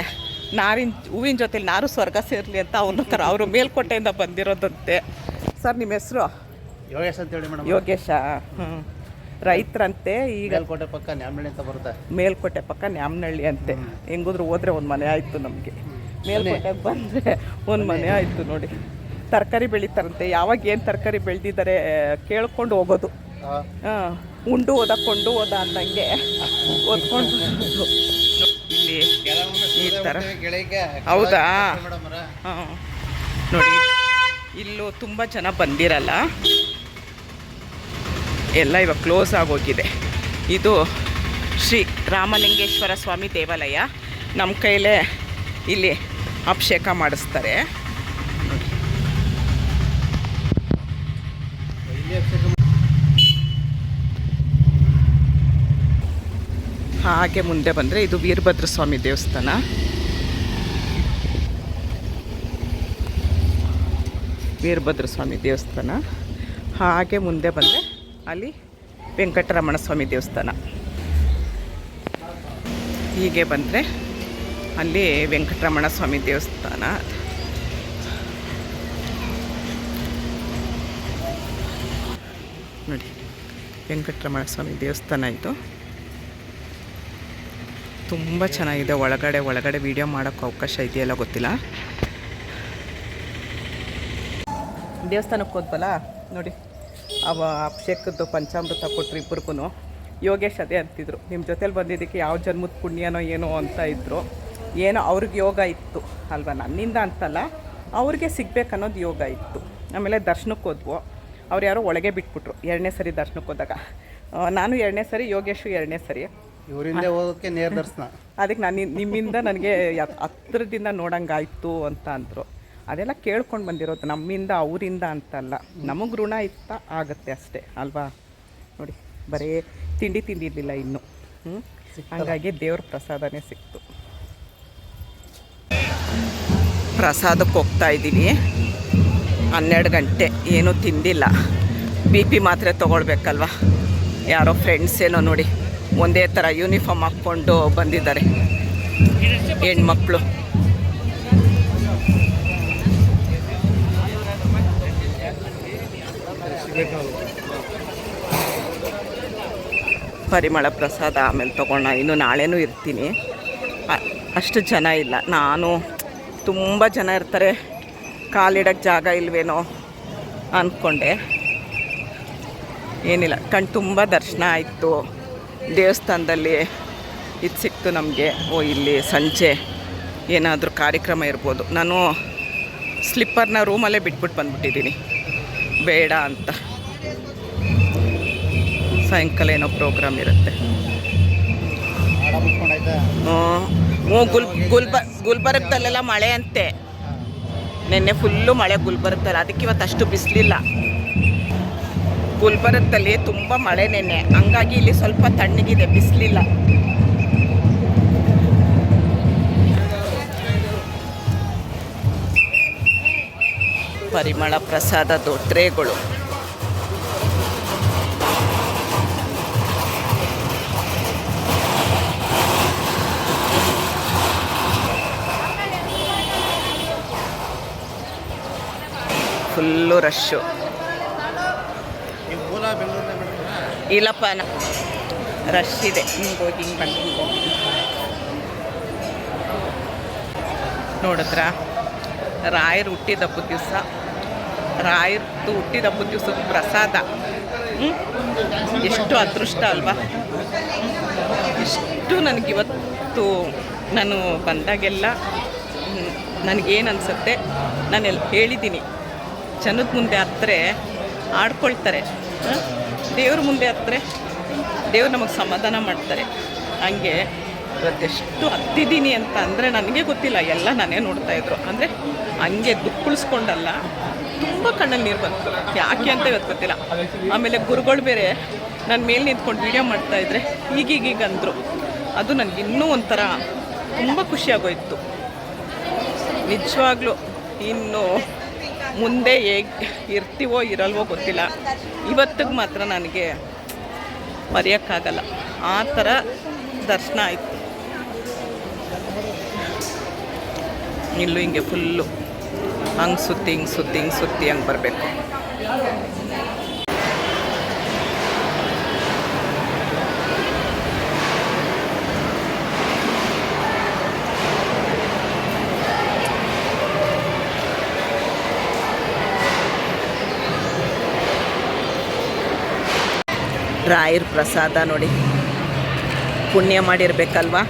ಹೂವಿನ ಜೊತೆಲಿ ನಾರು ಸ್ವರ್ಗ ಸೇರಲಿ ಅಂತ ಅವರು ಮೇಲ್ಕೋಟೆಯಿಂದ ಬಂದಿರೋದಂತೆ. ಸರ್, ನಿಮ್ಮ ಹೆಸರು? ಯೋಗೇಶ್ ಅಂತೇಳಿ ಮೇಡಮ್. ಯೋಗೇಶ. ರೈತರಂತೆ. ಈಗ ಮೇಲ್ಕೋಟೆ ಪಕ್ಕ ನ್ಯಾಮನಹಳ್ಳಿ ಅಂತ ಬರುತ್ತೆ. ಮೇಲ್ಕೋಟೆ ಪಕ್ಕ ನ್ಯಾಮನಹಳ್ಳಿ ಅಂತೆ. ಹೆಂಗಿದ್ರು ಹೋದರೆ ಒಂದು ಮನೆ ಆಯಿತು ನಮಗೆ. ಮೇಲ್ಕೋಟೆಗೆ ಬಂದರೆ ಒಂದು ಮನೆ ಆಯಿತು ನೋಡಿ. ತರಕಾರಿ ಬೆಳೀತಾರಂತೆ. ಯಾವಾಗ ಏನು ತರಕಾರಿ ಬೆಳೆದಿದ್ದಾರೆ ಕೇಳ್ಕೊಂಡು ಹೋಗೋದು. ಉಂಡು ಓದಕೊಂಡು ಹೋದ ಅಂದಂಗೆ ಓದ್ಕೊಂಡು ಇಲ್ಲಿ ಈ ಥರ. ಹೌದಾ? ಹಾಂ ನೋಡಿ, ಇಲ್ಲೂ ತುಂಬ ಜನ ಬಂದಿರಲ್ಲ, ಎಲ್ಲ ಇವಾಗ ಕ್ಲೋಸ್ ಆಗೋಗಿದೆ. ಇದು ಶ್ರೀ ರಾಮಲಿಂಗೇಶ್ವರ ಸ್ವಾಮಿ ದೇವಾಲಯ. ನಮ್ಮ ಕೈಲೇ ಇಲ್ಲಿ ಅಭಿಷೇಕ ಮಾಡಿಸ್ತಾರೆ. ಹಾಗೆ ಮುಂದೆ ಬಂದರೆ ಇದು ವೀರಭದ್ರ ಸ್ವಾಮಿ ದೇವಸ್ಥಾನ. ವೀರಭದ್ರ ಸ್ವಾಮಿ ದೇವಸ್ಥಾನ. ಹಾಗೆ ಮುಂದೆ ಬಂದರೆ ಅಲ್ಲಿ ವೆಂಕಟರಮಣ ಸ್ವಾಮಿ ದೇವಸ್ಥಾನ. ಹೀಗೆ ಬಂದರೆ ಅಲ್ಲಿ ವೆಂಕಟರಮಣ ಸ್ವಾಮಿ ದೇವಸ್ಥಾನ. ನೋಡಿ, ವೆಂಕಟರಮಣ ಸ್ವಾಮಿ ದೇವಸ್ಥಾನ ಇದು. ತುಂಬ ಚೆನ್ನಾಗಿದೆ. ಒಳಗಡೆ ವೀಡಿಯೋ ಮಾಡೋಕ್ಕೆ ಅವಕಾಶ ಇದೆಯಲ್ಲ ಗೊತ್ತಿಲ್ಲ. ದೇವಸ್ಥಾನಕ್ಕೆ ಹೋದ್ವಲ್ಲ ನೋಡಿ, ಅಭಿಷೇಕದ್ದು ಪಂಚಾಮೃತ ಕೊಟ್ಟರು ಇಬ್ಬರಿಗೂ. ಯೋಗೇಶ್ ಅದೇ ಅಂತಿದ್ರು, ನಿಮ್ಮ ಜೊತೇಲಿ ಬಂದಿದ್ದಕ್ಕೆ ಯಾವ ಜನ್ಮದ ಪುಣ್ಯನೋ ಏನೋ ಅಂತ ಇದ್ದರು. ಏನೋ ಅವ್ರಿಗೆ ಯೋಗ ಇತ್ತು ಅಲ್ವಾ, ನನ್ನಿಂದ ಅಂತಲ್ಲ, ಅವ್ರಿಗೆ ಸಿಗ್ಬೇಕನ್ನೋದು ಯೋಗ ಇತ್ತು. ಆಮೇಲೆ ದರ್ಶನಕ್ಕೆ ಹೋದ್ವು. ಅವ್ರು ಯಾರೋ ಒಳಗೆ ಬಿಟ್ಬಿಟ್ರು 2ನೇ ಸರಿ ದರ್ಶನಕ್ಕೆ ಹೋದಾಗ. ನಾನು 2ನೇ ಸರಿ, ಯೋಗೇಶು 2ನೇ ಸರಿ. ಇವರಿಂದ ಹೋಗೋಕ್ಕೆ ನೇರ ದರ್ಶನ. ಅದಕ್ಕೆ ನಾನು ನಿಮ್ಮಿಂದ ನನಗೆ ಹತ್ರದಿಂದ ನೋಡಂಗಾಯ್ತು ಅಂತ ಅಂದರು. ಅದೆಲ್ಲ ಕೇಳ್ಕೊಂಡು ಬಂದಿರೋದು, ನಮ್ಮಿಂದ ಅವರಿಂದ ಅಂತಲ್ಲ. ನಮಗೆ ಋಣ ಇತ್ತ ಆಗುತ್ತೆ ಅಷ್ಟೇ ಅಲ್ವಾ. ನೋಡಿ, ಬರೀ ತಿಂಡಿ ತಿಂದಿರಲಿಲ್ಲ ಇನ್ನೂ. ಹಾಗಾಗಿ ದೇವ್ರ ಪ್ರಸಾದನೇ ಸಿಕ್ತು. ಪ್ರಸಾದಕ್ಕೆ ಹೋಗ್ತಾ ಇದ್ದೀವಿ. 12 ಗಂಟೆ, ಏನೂ ತಿಂದಿಲ್ಲ. BP ಮಾತ್ರೆ ತೊಗೊಳ್ಬೇಕಲ್ವ. ಯಾರೋ ಫ್ರೆಂಡ್ಸ್ ಏನೋ ನೋಡಿ ಒಂದೇ ಥರ ಯೂನಿಫಾರ್ಮ್ ಹಾಕ್ಕೊಂಡು ಬಂದಿದ್ದಾರೆ ಹೆಣ್ಮಕ್ಳು. ಪರಿಮಳ ಪ್ರಸಾದ ಆಮೇಲೆ ತೊಗೊಂಡ. ಇನ್ನು ನಾಳೆನೂ ಇರ್ತೀನಿ. ಅಷ್ಟು ಜನ ಇಲ್ಲ. ನಾನು ತುಂಬ ಜನ ಇರ್ತಾರೆ, ಕಾಲಿಡೋಕ್ಕೆ ಜಾಗ ಇಲ್ವೇನೋ ಅಂದ್ಕೊಂಡೆ. ಏನಿಲ್ಲ, ಕಣ್ಣು ತುಂಬ ದರ್ಶನ ಆಯಿತು. ದೇವಸ್ಥಾನದಲ್ಲಿ ಇದು ಸಿಕ್ತು ನಮಗೆ. ಇಲ್ಲಿ ಸಂಜೆ ಏನಾದರೂ ಕಾರ್ಯಕ್ರಮ ಇರ್ಬೋದು. ನಾನು ಸ್ಲಿಪ್ಪರ್ನ ರೂಮಲ್ಲೇ ಬಿಟ್ಬಿಟ್ಟು ಬಂದ್ಬಿಟ್ಟಿದ್ದೀನಿ, ಬೇಡ ಅಂತ. ಸಾಯಂಕಾಲ ಏನೋ ಪ್ರೋಗ್ರಾಮ್ ಇರುತ್ತೆ. ಗುಲ್ಬರ್ಗದಲ್ಲೆಲ್ಲ ಮಳೆ ಅಂತೆ. ನಿನ್ನೆ ಫುಲ್ಲು ಮಳೆ ಗುಲ್ಬರ್ಗದಲ್ಲಿ. ಅದಕ್ಕೆ ಇವತ್ತು ಅಷ್ಟು ಬಿಸಿಲಿಲ್ಲ. ಗುಲ್ಬರ್ಗದಲ್ಲಿ ತುಂಬ ಮಳೆ ನೆನ್ನೆ, ಹಂಗಾಗಿ ಇಲ್ಲಿ ಸ್ವಲ್ಪ ತಣ್ಣಗಿದೆ, ಬಿಸಿಲಿಲ್ಲ. ಪರಿಮಳ ಪ್ರಸಾದದ ಟ್ರೇಗಳು. Full rush. ಇಲ್ಲಪ್ಪ, ರಶ್ ಇದೆ. ಹಿಂಗೆ ಹೋಗಿ ಹಿಂಗೆ ಬಂದು ನೋಡಿದ್ರ, ರಾಯರು ಹುಟ್ಟಿದ ಹಬ್ಬದ ದಿವಸ, ರಾಯರ್ದು ಹುಟ್ಟಿದ ಹಬ್ಬದ ದಿವಸದ ಪ್ರಸಾದ. ಎಷ್ಟು ಅದೃಷ್ಟ ಅಲ್ವಾ. ಎಷ್ಟು ನನಗಿವತ್ತು ನಾನು ಬಂದಾಗೆಲ್ಲ ನನಗೇನು ಅನಿಸುತ್ತೆ, ನಾನೆಲ್ಲ ಹೇಳಿದ್ದೀನಿ, ಜನದ ಮುಂದೆ ಹತ್ತಿರ ಆಡ್ಕೊಳ್ತಾರೆ, ದೇವ್ರ ಮುಂದೆ ಹತ್ತಿರ ದೇವ್ರು ನಮಗೆ ಸಮಾಧಾನ ಮಾಡ್ತಾರೆ. ಹಂಗೆ ಇವತ್ತೆಷ್ಟು ಹತ್ತಿದ್ದೀನಿ ಅಂತ ಅಂದರೆ ನನಗೆ ಗೊತ್ತಿಲ್ಲ, ಎಲ್ಲ ನಾನೇ ನೋಡ್ತಾಯಿದ್ರು. ಅಂದರೆ ಹಂಗೆ ದುಃಖಿಸ್ಕೊಂಡಲ್ಲ, ತುಂಬ ಕಣ್ಣಲ್ಲಿ ನೀರು ಬಂತು. ಯಾಕೆ ಅಂತ ಇವತ್ತು ಗೊತ್ತಿಲ್ಲ. ಆಮೇಲೆ ಗುರುಗಳು ಬೇರೆ ನನ್ನ ಮೇಲೆ ನಿಂತ್ಕೊಂಡು ವೀಡಿಯೋ ಮಾಡ್ತಾಯಿದ್ರೆ ಈಗೀಗ ಅಂದರು. ಅದು ನನಗಿನ್ನೂ ಒಂಥರ ತುಂಬ ಖುಷಿಯಾಗೋಯಿತು ನಿಜವಾಗ್ಲೂ. ಇನ್ನು ಮುಂದೆ ಹೇಗೆ ಇರ್ತೀವೋ ಇರಲ್ವೋ ಗೊತ್ತಿಲ್ಲ. ಇವತ್ತಿಗೆ ಮಾತ್ರ ನನಗೆ ಮರೆಯೋಕ್ಕಾಗಲ್ಲ, ಆ ಥರ ದರ್ಶನ ಆಯಿತು. ಇಲ್ಲೂ ಹಿಂಗೆ ಫುಲ್ಲು ಹಂಗೆ ಸುತ್ತಿ ಹಂಗೆ ಬರಬೇಕು. ರಾಯರ ಪ್ರಸಾದ ನೋಡಿ, ಪುಣ್ಯ ಮಾಡಿರ್ಬೇಕಲ್ವಾ.